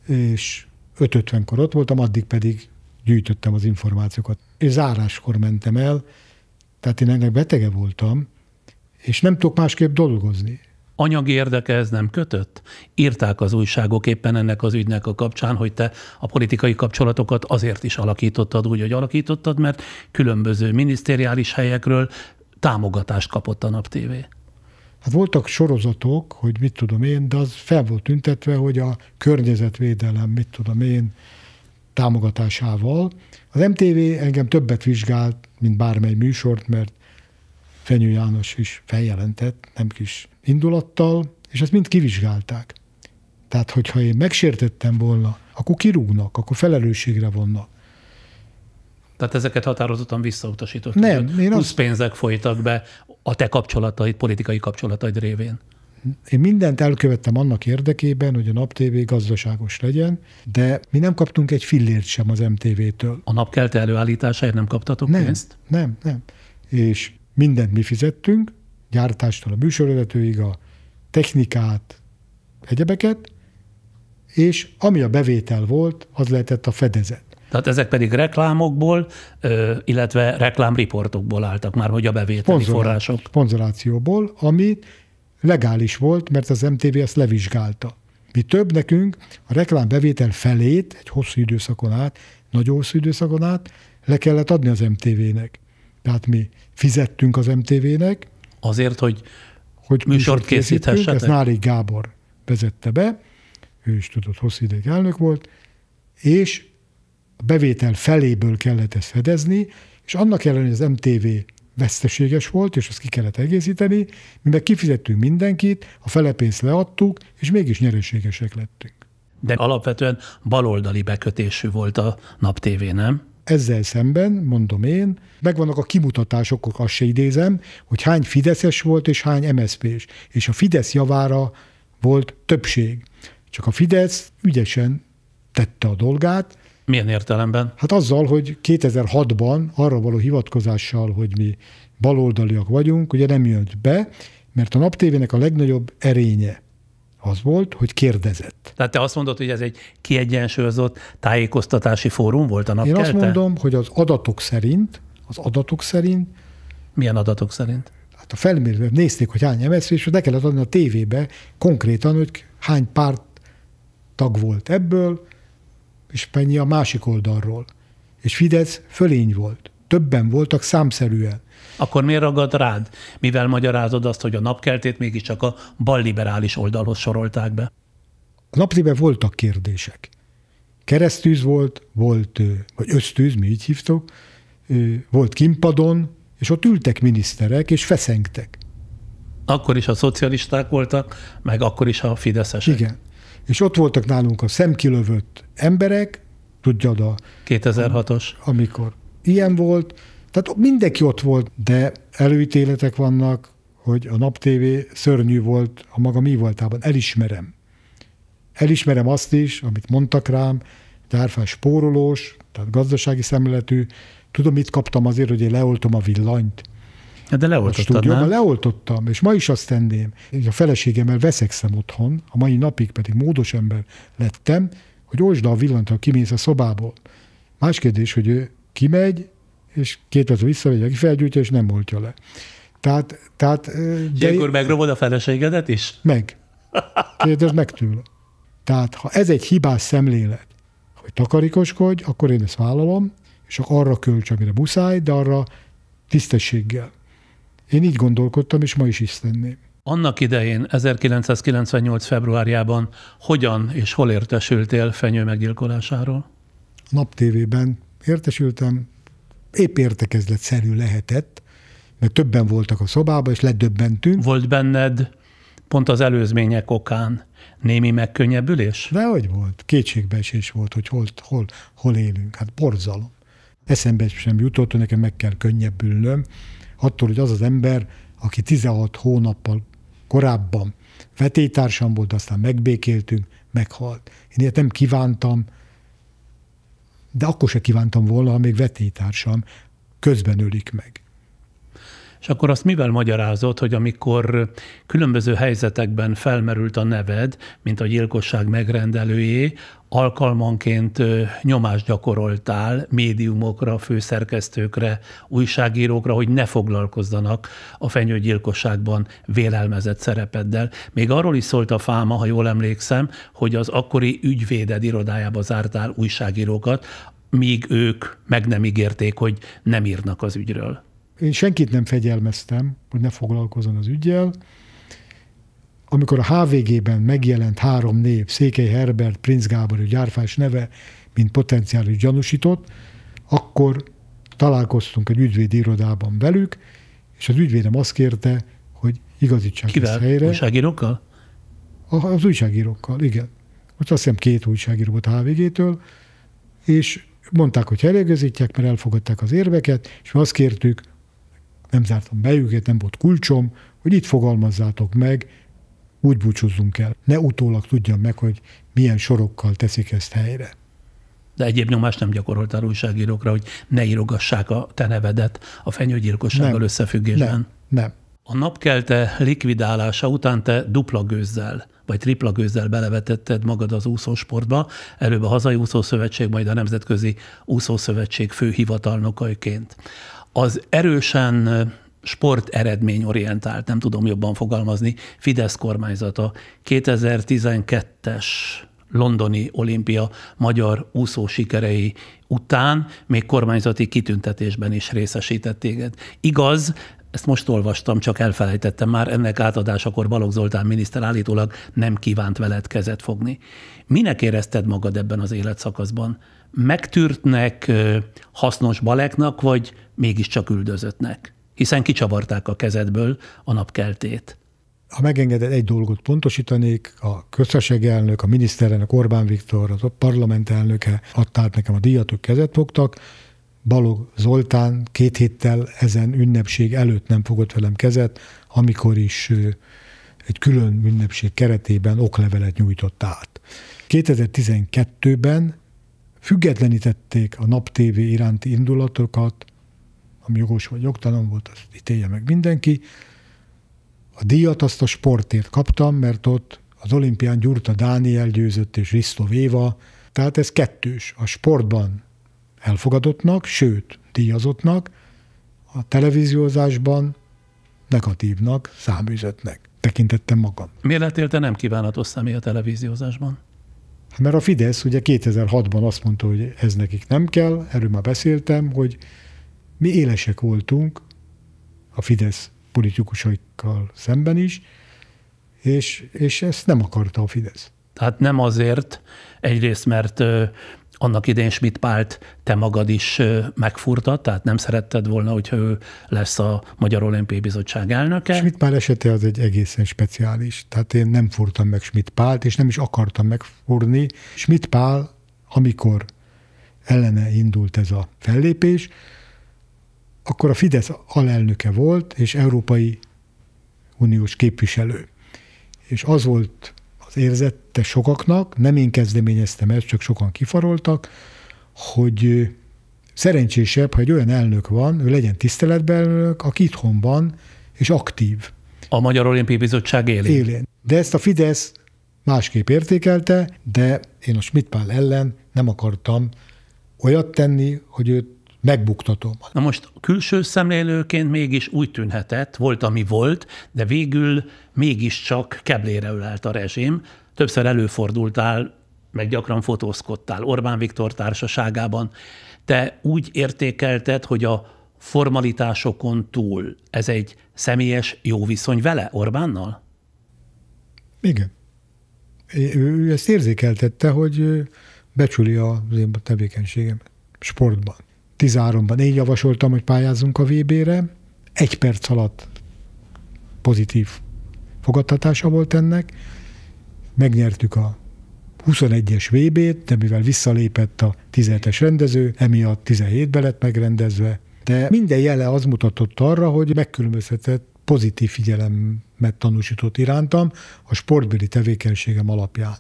és 5:50-kor ott voltam, addig pedig gyűjtöttem az információkat. És záráskor mentem el, tehát én ennek betege voltam, és nem tudok másképp dolgozni. Anyagi érdeke ez nem kötött? Írták az újságok éppen ennek az ügynek a kapcsán, hogy te a politikai kapcsolatokat azért is alakítottad úgy, hogy alakítottad, mert különböző minisztériális helyekről támogatást kapott a Nap TV. Hát voltak sorozatok, hogy mit tudom én, de az fel volt tüntetve, hogy a környezetvédelem, mit tudom én, támogatásával. Az MTV engem többet vizsgált, mint bármely műsort, mert Fenyő János is feljelentett, nem kis indulattal, és ezt mind kivizsgálták. Tehát, hogyha én megsértettem volna, akkor kirúgnak, akkor felelősségre vonnak. Tehát ezeket határozottan visszautasított. Nem. Plusz pénzek folytak be a te kapcsolataid, politikai kapcsolataid révén. Én mindent elkövettem annak érdekében, hogy a Nap TV gazdaságos legyen, de mi nem kaptunk egy fillért sem az MTV-től. A napkelte előállításáért nem kaptatok pénzt? Nem. És mindent mi fizettünk, gyártástól a műsorvezetőig, a technikát, egyebeket, és ami a bevétel volt, az lehetett a fedezet. Tehát ezek pedig reklámokból, illetve reklámriportokból álltak már, hogy a bevételi források. Szponzorációból, ami legális volt, mert az MTV ezt levizsgálta. Mi több nekünk a reklámbevétel felét egy hosszú időszakon át, nagyon hosszú időszakon át le kellett adni az MTV-nek. Tehát mi fizettünk az MTV-nek. Azért, hogy műsort készíthessetek? Ez Nári Gábor vezette be, ő is tudott, hosszú ideig elnök volt, és a bevétel feléből kellett ezt fedezni, és annak ellenére, hogy az MTV veszteséges volt, és azt ki kellett egészíteni, mi meg kifizettünk mindenkit, a fele pénzt leadtuk, és mégis nyereségesek lettünk. De alapvetően baloldali bekötésű volt a Nap TV, nem? Ezzel szemben, mondom én, megvannak a kimutatások, azt se idézem, hogy hány fideszes volt, és hány MSZP-s. És a Fidesz javára volt többség. Csak a Fidesz ügyesen tette a dolgát. Milyen értelemben? Hát azzal, hogy 2006-ban arra való hivatkozással, hogy mi baloldaliak vagyunk, ugye nem jött be, mert a Nap TV-nek a legnagyobb erénye az volt, hogy kérdezett. Tehát te azt mondod, hogy ez egy kiegyensúlyozott tájékoztatási fórum volt a Napkelte? Én azt mondom, hogy az adatok szerint, milyen adatok szerint? hát a felmérve nézték, hogy hány MSZP, és le kellett adni a tévébe konkrétan, hogy hány párt tag volt ebből, és mennyi a másik oldalról. És Fidesz fölény volt. Többen voltak számszerűen. Akkor miért ragad rád? Mivel magyarázod azt, hogy a Napkeltét mégiscsak a balliberális oldalhoz sorolták be? A Napliben voltak kérdések. Keresztűz volt, vagy ösztűz, mi így hívtuk, volt Kimpadon, és ott ültek miniszterek, és feszengtek. Akkor is a szocialisták voltak, meg akkor is a fideszesek. Igen. És ott voltak nálunk a szemkilövött emberek, tudjad, 2006-os. Amikor ilyen volt, tehát mindenki ott volt, de előítéletek vannak, hogy a Nap TV szörnyű volt a maga mi voltában. Elismerem. Elismerem azt is, amit mondtak rám, Gyárfás spórolós, tehát gazdasági szemléletű. Tudom, mit kaptam azért, hogy én leoltom a villanyt. De leoltottad, nem? Leoltottam, és ma is azt tenném. Én a feleségemmel veszekszem otthon, a mai napig pedig módos ember lettem, hogy oltsd a villanyt, ha kimész a szobából. Más kérdés, hogy ő kimegy, és 2 perc visszamegy, aki felgyújtja, és nem oltja le. Tehát Ilyenkor megrovod a feleségedet is? Meg. Kérdezd meg tőle. Tehát, ha ez egy hibás szemlélet, hogy takarékoskodj, akkor én ezt vállalom, és csak arra költs, amire muszáj, de arra tisztességgel. Én így gondolkodtam, és ma is tenném. Annak idején, 1998. februárjában hogyan és hol értesültél Fenyő meggyilkolásáról? Nap TV-ben értesültem, épp értekezletszerű lehetett, mert többen voltak a szobában, és ledöbbentünk. Volt benned pont az előzmények okán némi megkönnyebbülés? Dehogy volt. Kétségbeesés volt, hogy hol élünk. Hát borzalom. Eszembe sem jutott, hogy nekem meg kell könnyebbülnöm. Attól, hogy az az ember, aki 16 hónappal korábban vetélytársam volt, aztán megbékéltünk, meghalt. Én ilyet nem kívántam, de akkor se kívántam volna, ha még vetélytársam közben ölik meg. És akkor azt mivel magyarázod, hogy amikor különböző helyzetekben felmerült a neved, mint a gyilkosság megrendelőjé, alkalmanként nyomást gyakoroltál médiumokra, főszerkesztőkre, újságírókra, hogy ne foglalkozzanak a fenyőgyilkosságban vélelmezett szerepeddel. Még arról is szólt a fáma, ha jól emlékszem, hogy az akkori ügyvéded irodájába zártál újságírókat, míg ők meg nem ígérték, hogy nem írnak az ügyről. Én senkit nem fegyelmeztem, hogy ne foglalkozzon az üggyel. Amikor a HVG-ben megjelent 3 név, Székely Herbert, Prinz Gábor és Gyárfás neve, mint potenciális gyanúsított, akkor találkoztunk egy ügyvédi irodában velük, és az ügyvédem azt kérte, hogy igazítsák ezt helyre. Kivel? Újságírókkal? Az újságírókkal, igen. Ott azt hiszem 2 újságíró volt a HVG-től, és mondták, hogy helyreigazítják, mert elfogadták az érveket, és azt kértük, nem zártam be őket, nem volt kulcsom, hogy itt fogalmazzátok meg, úgy búcsúzzunk el. Ne utólag tudjam meg, hogy milyen sorokkal teszik ezt helyre. De egyéb nyomást nem gyakoroltál újságírókra, hogy ne írogassák a te nevedet a fenyőgyilkossággal összefüggésben? Nem. A Napkelte likvidálása után te dupla gőzzel, vagy tripla gőzzel belevetetted magad az úszósportba, előbb a Hazai Úszószövetség, majd a Nemzetközi Úszószövetség főhivatalnokaiként. Az erősen sporteredményorientált, nem tudom jobban fogalmazni, Fidesz kormányzata 2012-es londoni olimpia magyar úszó sikerei után még kormányzati kitüntetésben is részesített téged. Igaz, ezt most olvastam, csak elfelejtettem már, ennek átadásakor Balogh Zoltán miniszter állítólag nem kívánt veled kezet fogni. Minek érezted magad ebben az életszakaszban? Megtűrtnek, hasznos baleknak, vagy mégiscsak üldözöttnek? Hiszen kicsavarták a kezedből a Napkeltét. Ha megengeded, egy dolgot pontosítanék, a köztársasági elnök, a miniszterelnök, Orbán Viktor, a parlament elnöke adta át nekem a díjat, hogy kezet fogtak. Balogh Zoltán 2 héttel ezen ünnepség előtt nem fogott velem kezet, amikor is egy külön ünnepség keretében oklevelet nyújtott át. 2012-ben függetlenítették a Nap TV iránti indulatokat, ami jogos vagy jogtalan volt, azt ítélje meg mindenki. A díjat azt a sportért kaptam, mert ott Az olimpián Gyurta Dániel győzött és Risztov Éva, tehát ez kettős. A sportban elfogadottnak, sőt, díjazottnak, a televíziózásban negatívnak, száműzetnek tekintettem magam. Miért lettél te nem kívánatos személy a televíziózásban? Mert a Fidesz ugye 2006-ban azt mondta, hogy ez nekik nem kell, erről már beszéltem, hogy mi élesek voltunk a Fidesz politikusaikkal szemben is, és ezt nem akarta a Fidesz. Tehát nem azért, egyrészt, mert annak idején Schmidt Pált te magad is megfurtad, tehát nem szeretted volna, hogyha ő lesz a Magyar Olimpiai Bizottság elnöke. Schmidt Pál esete az egy egészen speciális. Tehát én nem furtam meg Schmidt Pált, és nem is akartam megfúrni. Schmidt Pál, amikor ellene indult ez a fellépés, akkor a Fidesz alelnöke volt, és Európai Uniós képviselő. És az volt az érzette sokaknak, nem én kezdeményeztem ezt, csak sokan kifaroltak, hogy szerencsésebb, ha egy olyan elnök van, ő legyen tiszteletben elnök, aki itthon van, és aktív. A Magyar Olimpiai Bizottság élén. De ezt a Fidesz másképp értékelte, de én a Schmidt Pál ellen nem akartam olyat tenni, hogy őt megbuktatom. Na most külső szemlélőként mégis úgy tűnhetett, volt, ami volt, de végül mégiscsak keblére ölelt a rezsim. Többször előfordultál, meg gyakran fotózkodtál Orbán Viktor társaságában. Te úgy értékelted, hogy a formalitásokon túl ez egy személyes jó viszony vele, Orbánnal? Igen. Ő ezt érzékeltette, hogy becsüli az én tevékenységem sportban. 13-ban én javasoltam, hogy pályázzunk a VB-re. 1 perc alatt pozitív fogadtatása volt ennek. Megnyertük a 21-es VB-t, de mivel visszalépett a 17-es rendező, emiatt 17-ben lett megrendezve. De minden jele az mutatott arra, hogy megkülönböztetett pozitív figyelemet tanúsított irántam a sportbeli tevékenységem alapján.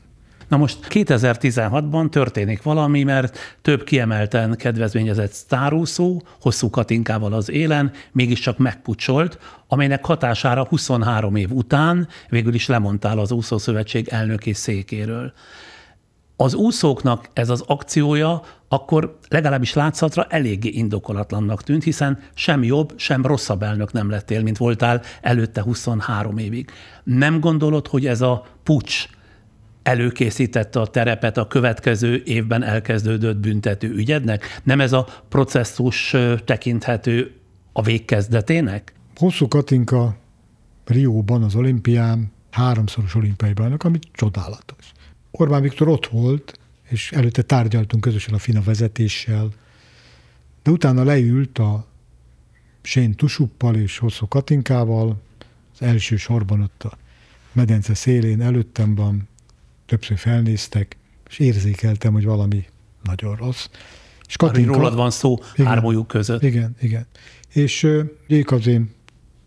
Na most 2016-ban történik valami, mert több kiemelten kedvezményezett sztárúszó, Hosszú Katinkával az élen mégiscsak megpucsolt, amelynek hatására 23 év után végül is lemondtál az Úszószövetség elnöki székéről. Az úszóknak ez az akciója akkor legalábbis látszatra eléggé indokolatlannak tűnt, hiszen sem jobb, sem rosszabb elnök nem lettél, mint voltál előtte 23 évig. Nem gondolod, hogy ez a puccs előkészítette a terepet a következő évben elkezdődött büntető ügyednek? Nem ez a processzus tekinthető a végkezdetének? Hosszú Katinka Rióban az olimpián 3-szoros olimpiai bajnok, ami csodálatos. Orbán Viktor ott volt, és előtte tárgyaltunk közösen a FINA vezetéssel, de utána leült a Shane Tusuppal és Hosszú Katinkával, az első sorban ott a medence szélén előttem van, többször felnéztek, és érzékeltem, hogy valami nagyon rossz. És Katinka, rólad van szó, hármójuk között. Igen. És ők az én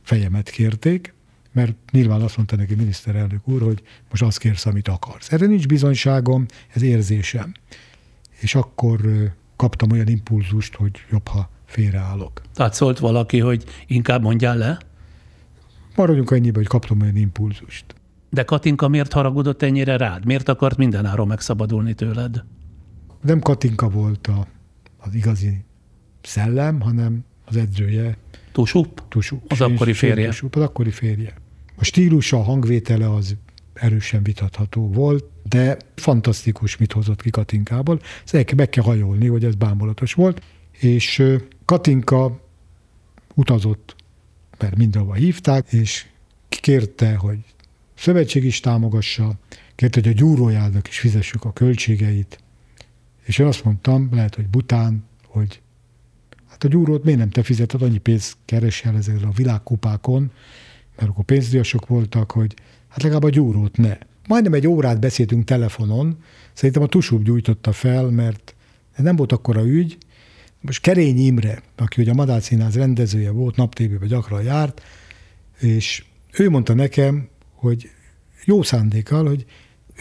fejemet kérték, mert nyilván azt mondta neki miniszterelnök úr, hogy most azt kérsz, amit akarsz. Erre nincs bizonyságom, ez érzésem. És akkor kaptam olyan impulzust, hogy jobb, ha félreállok. Tehát szólt valaki, hogy inkább mondjál le? Maradjunk annyiba, hogy kaptam olyan impulzust. De Katinka miért haragudott ennyire rád? Miért akart mindenáron megszabadulni tőled? Nem Katinka volt az igazi szellem, hanem az edzője. Tusup? Az akkori férje. Az akkori férje. A stílusa, a hangvétele az erősen vitatható volt, de fantasztikus, mit hozott ki Katinkából. Ezt meg kell hajolni, hogy ez bámulatos volt. És Katinka utazott, mert mindenhova hívták, és kérte, hogy szövetség is támogassa, kérte, hogy a gyúrójának is fizessük a költségeit. És én azt mondtam, lehet, hogy bután, hogy hát a gyúrót miért nem te fizeted, annyi pénzt keresel ezekre a világkupákon, mert akkor pénzdíjasok voltak, hogy hát legalább a gyúrót ne. Majdnem egy órát beszéltünk telefonon, szerintem a Tusup gyújtotta fel, mert ez nem volt akkora ügy. Most Kerény Imre, aki ugye a Madách Színház rendezője volt, naptévében gyakran járt, és ő mondta nekem, hogy jó szándékkal, hogy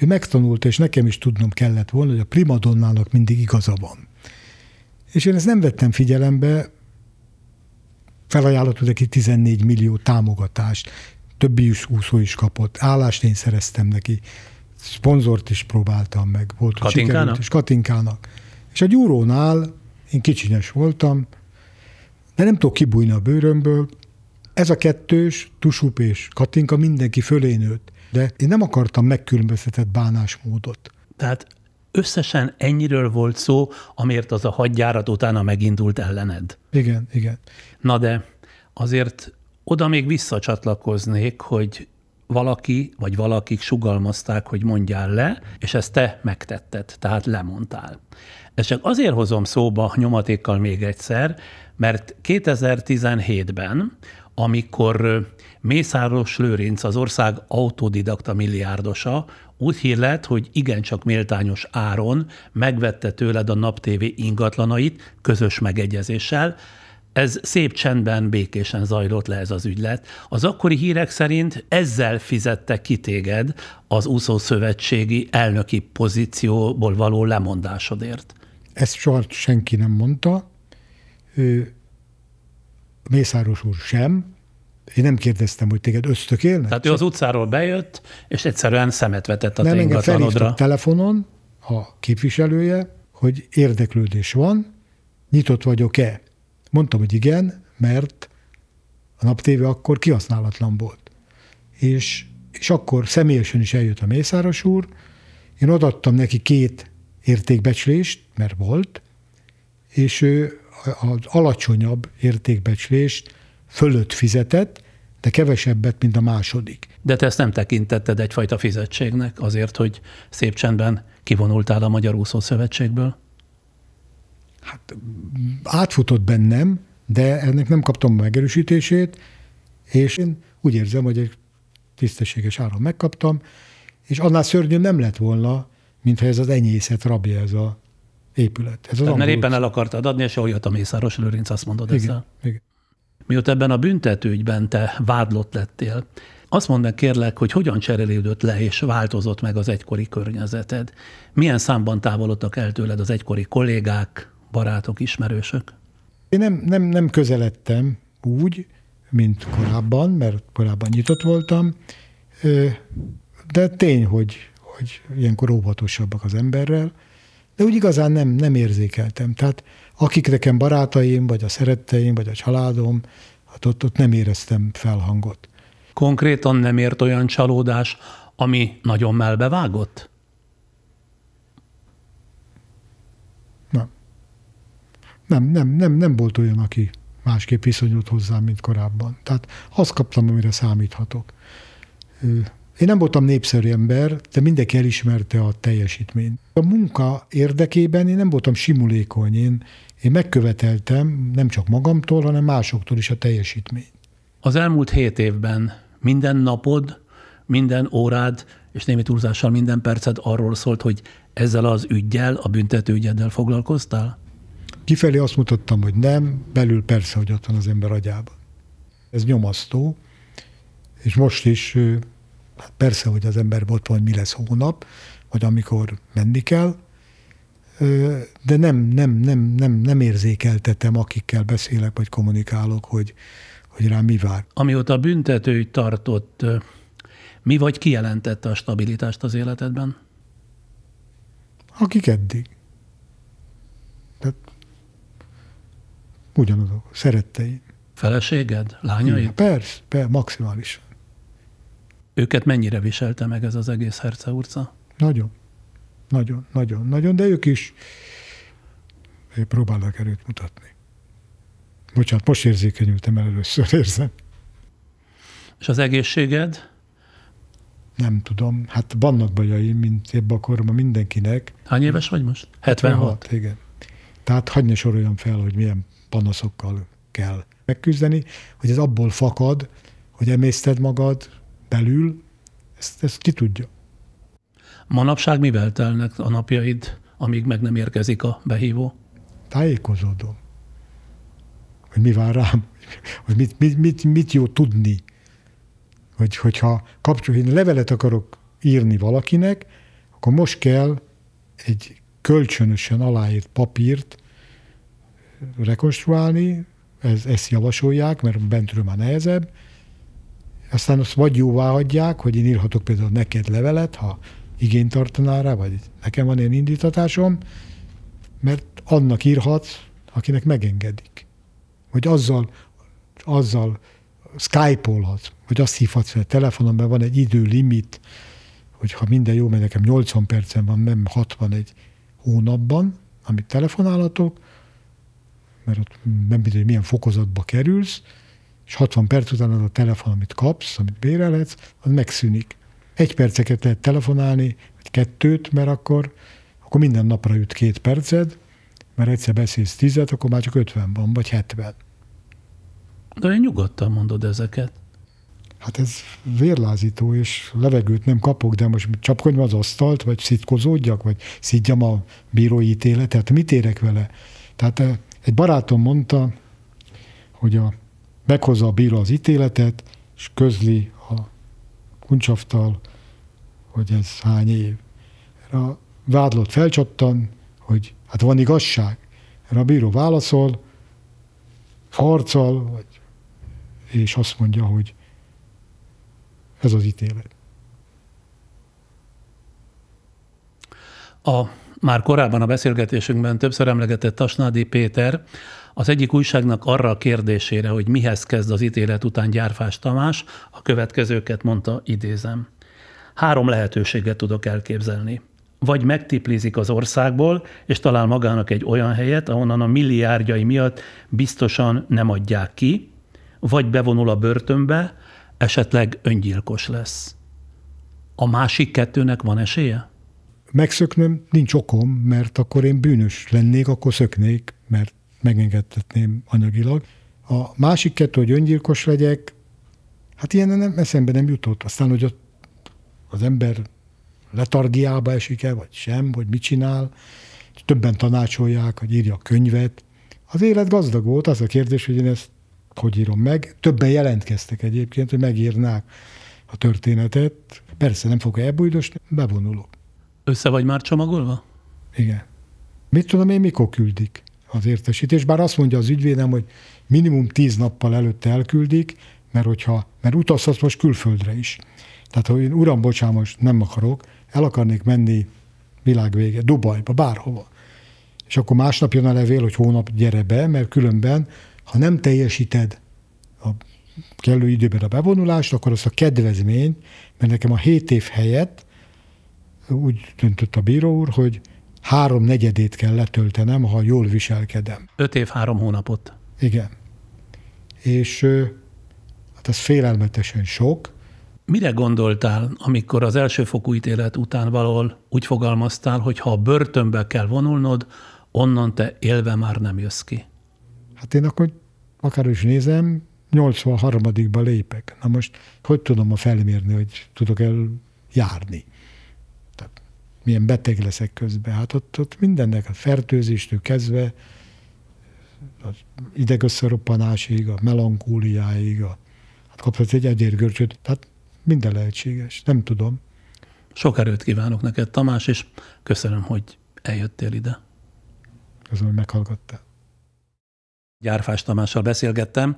ő megtanulta, és nekem is tudnom kellett volna, hogy a primadonnának mindig igaza van. És én ezt nem vettem figyelembe, felajánlott neki 14 millió támogatást. többi úszó is kapott, állást én szereztem neki, szponzort is próbáltam meg, volt, hogy sikerült is, Katinkának. És a gyúrónál én kicsinyes voltam, de nem tudok kibújni a bőrömből. Ez a kettős, Tussup és Katinka mindenki fölé nőtt, de én nem akartam megkülönböztetett bánásmódot. Tehát összesen ennyiről volt szó, amért az a hadjárat utána megindult ellened. Igen, igen. Na de azért oda még visszacsatlakoznék, hogy valaki vagy valakik sugallmazták, hogy mondjál le, és ezt te megtetted, tehát lemondtál. Ezt csak azért hozom szóba nyomatékkal még egyszer, mert 2017-ben, amikor Mészáros Lőrinc, az ország autodidakta milliárdosa, úgy hír lett, hogy igencsak méltányos áron megvette tőled a Nap TV ingatlanait közös megegyezéssel. Ez szép csendben, békésen zajlott le ez az ügylet. Az akkori hírek szerint ezzel fizette ki téged az úszószövetségi elnöki pozícióból való lemondásodért. Ezt soha senki nem mondta. Mészáros úr sem. Én nem kérdeztem, hogy téged ösztökélnek. Tehát ő az utcáról bejött, és egyszerűen szemet vetett a te ingatlanodra. ingatlanodra. Telefonon a képviselője, hogy érdeklődés van, nyitott vagyok-e? Mondtam, hogy igen, mert a Nap TV akkor kihasználatlan volt. És akkor személyesen is eljött a Mészáros úr, én odaadtam neki 2 értékbecslést, mert volt, és ő az alacsonyabb értékbecslést fölött fizetett, de kevesebbet, mint a második. De te ezt nem tekintetted egyfajta fizetségnek azért, hogy szép csendben kivonultál a Magyar Úszószövetségből? Hát átfutott bennem, de ennek nem kaptam a megerősítését, és én úgy érzem, hogy egy tisztességes áron megkaptam, és annál szörnyű nem lett volna, mintha ez az enyészet rabja ez az épület. Ez az mert éppen el akartad adni, és ahol jött a Mészáros Lőrinc, azt mondod igen, ezzel. Igen. Mióta ebben a büntetőügyben te vádlott lettél, azt mondd meg kérlek, hogy hogyan cserélődött le és változott meg az egykori környezeted? Milyen számban távolodtak el tőled az egykori kollégák, barátok, ismerősök? Én nem közeledtem úgy, mint korábban, mert korábban nyitott voltam, de tény, hogy ilyenkor óvatosabbak az emberrel, de úgy igazán nem érzékeltem. Tehát akik nekem barátaim, vagy a szeretteim, vagy a családom, hát ott nem éreztem felhangot. Konkrétan nem ért olyan csalódás, ami nagyon melbevágott? Nem volt olyan, aki másképp viszonyult hozzám, mint korábban. Tehát azt kaptam, amire számíthatok. Én nem voltam népszerű ember, de mindenki elismerte a teljesítményt. A munka érdekében én nem voltam simulékony. Én megköveteltem nem csak magamtól, hanem másoktól is a teljesítményt. Az elmúlt 7 évben minden napod, minden órád, és némi túlzással minden perced arról szólt, hogy ezzel az üggyel, a büntetőügyeddel foglalkoztál? Kifelé azt mutattam, hogy nem, belül persze, hogy ott van az ember agyában. Ez nyomasztó, és most is persze, hogy az ember ott van, hogy mi lesz hónap, vagy amikor menni kell, de nem érzékeltetem, akikkel beszélek, vagy kommunikálok, hogy rám mi vár. Amióta a büntetőügy tartott, mi vagy kijelentette a stabilitást az életedben? Akik eddig. Tehát ugyanazok, szeretteim. Feleséged? Lányaid? Persze, maximálisan. Őket mennyire viselte meg ez az egész herceurca? Nagyon, de ők is próbálnak erőt mutatni. Bocsánat, most érzékenyültem el először, érzem. És az egészséged? Nem tudom, hát vannak bajaim, mint ebben a korban mindenkinek. Hány éves vagy most? 76? Igen. Tehát hadd ne soroljam fel, hogy milyen panaszokkal kell megküzdeni, hogy ez abból fakad, hogy emészted magad belül, ezt ki tudja. Manapság mivel telnek a napjaid, amíg meg nem érkezik a behívó? Tájékozódom. Hogy mi vár rám, hogy mit jó tudni. Hogyha én levelet akarok írni valakinek, akkor most kell egy kölcsönösen aláírt papírt rekonstruálni, ezt javasolják, mert bentről már nehezebb, Aztán azt vagy jóvá hagyják, hogy én írhatok például neked levelet, ha igényt tartanál rá, vagy nekem van ilyen indítatásom, mert annak írhatsz, akinek megengedik. Vagy azzal Skype-olhatsz, vagy azt hívhatsz fel telefonon, mert van egy időlimit, hogy ha minden jó, mert nekem 80 percen van, nem 61 hónapban, amit telefonálhatok, mert ott nem tudom, hogy milyen fokozatba kerülsz, és 60 perc után az a telefon, amit kapsz, amit bérelhetsz, az megszűnik. 1 perceket lehet telefonálni, vagy 2, mert akkor minden napra jut 2 perced, mert egyszer beszélsz 10, akkor már csak 50 van, vagy 70. De én nyugodtan mondod ezeket. Hát ez vérlázító, és levegőt nem kapok, de most csapkodjam az asztalt, vagy szitkozódjak, vagy szidjam a bírói ítéletet. Mit érek vele? Tehát egy barátom mondta, hogy meghozza a bíró az ítéletet, és közli a kuncsaftal, hogy ez hány év. A vádlott felcsattan, hogy hát van igazság. Erre a bíró válaszol, harcol, és azt mondja, hogy ez az ítélet. A már korábban a beszélgetésünkben többször emlegetett Tasnádi Péter az egyik újságnak arra a kérdésére, hogy mihez kezd az ítélet után Gyárfás Tamás, a következőket mondta, idézem. 3 lehetőséget tudok elképzelni. Vagy megtiplizik az országból, és talál magának egy olyan helyet, ahonnan a milliárdjai miatt biztosan nem adják ki, vagy bevonul a börtönbe, esetleg öngyilkos lesz. A másik 2-nek van esélye? Megszöknöm, nincs okom, mert akkor én bűnös lennék, akkor szöknék, mert megengedhetném anyagilag. A másik 2, hogy öngyilkos legyek, hát ilyen nem, eszembe nem jutott. Aztán, hogy az ember letargiába esik-e, vagy sem, vagy mit csinál. Többen tanácsolják, hogy írja a könyvet. Az élet gazdag volt, az a kérdés, hogy én ezt hogy írom meg. Többen jelentkeztek egyébként, hogy megírnák a történetet. Persze nem fogok elbújdosni, bevonulok. Össze vagy már csomagolva? Igen. Mit tudom én, mikor küldik az értesítés? Bár azt mondja az ügyvédem, hogy minimum 10 nappal előtte elküldik, mert utazhatsz most külföldre is. Tehát, hogy én uram, bocsánat, most nem akarok, el akarnék menni világvége, Dubajba, bárhova. És akkor másnap jön a levél, hogy hónap gyere be, mert különben, ha nem teljesíted a kellő időben a bevonulást, akkor azt a kedvezményt, mert nekem a 7 év helyett úgy döntött a bíró úr, hogy 3/4 kell letöltenem, ha jól viselkedem. 5 év 3 hónapot. Igen. És hát ez félelmetesen sok. Mire gondoltál, amikor az elsőfokú ítélet után valahol úgy fogalmaztál, hogy ha a börtönbe kell vonulnod, onnan te élve már nem jössz ki? Hát én akkor akár is nézem, 83-ba lépek. Na most hogy tudom felmérni, hogy tudok eljárni? Tehát milyen beteg leszek közben? Hát ott mindennek, a fertőzéstől kezdve, az idegösszeroppanásig, a melankóliáig, hát kaphatsz egy edérgörcsöt, tehát minden lehetséges. Nem tudom. Sok erőt kívánok neked, Tamás, és köszönöm, hogy eljöttél ide. Köszönöm, hogy meghallgattál. Gyárfás Tamással beszélgettem,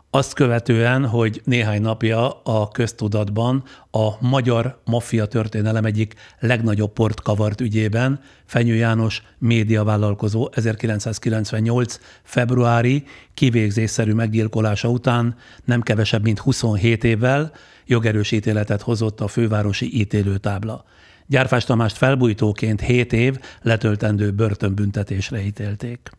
azt követően, hogy néhány napja a köztudatban a magyar maffia történelem egyik legnagyobb port kavart ügyében Fenyő János médiavállalkozó 1998. februári kivégzésszerű meggyilkolása után nem kevesebb, mint 27 évvel jogerős ítéletet hozott a fővárosi ítélőtábla. Gyárfás Tamást felbujtóként 7 év letöltendő börtönbüntetésre ítélték.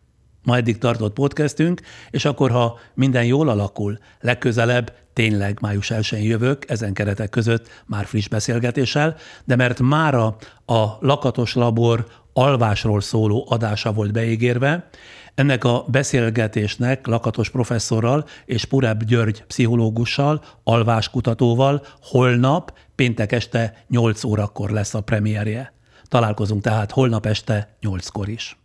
Ma eddig tartott podcastünk, és akkor, ha minden jól alakul, legközelebb tényleg május 1-én jövök, ezen keretek között már friss beszélgetéssel, de mert mára a Lakatos Labor alvásról szóló adása volt beígérve, ennek a beszélgetésnek Lakatos professzorral és Pureb György pszichológussal, alváskutatóval holnap, péntek este 8 órakor lesz a premierje. Találkozunk tehát holnap este 8-kor is.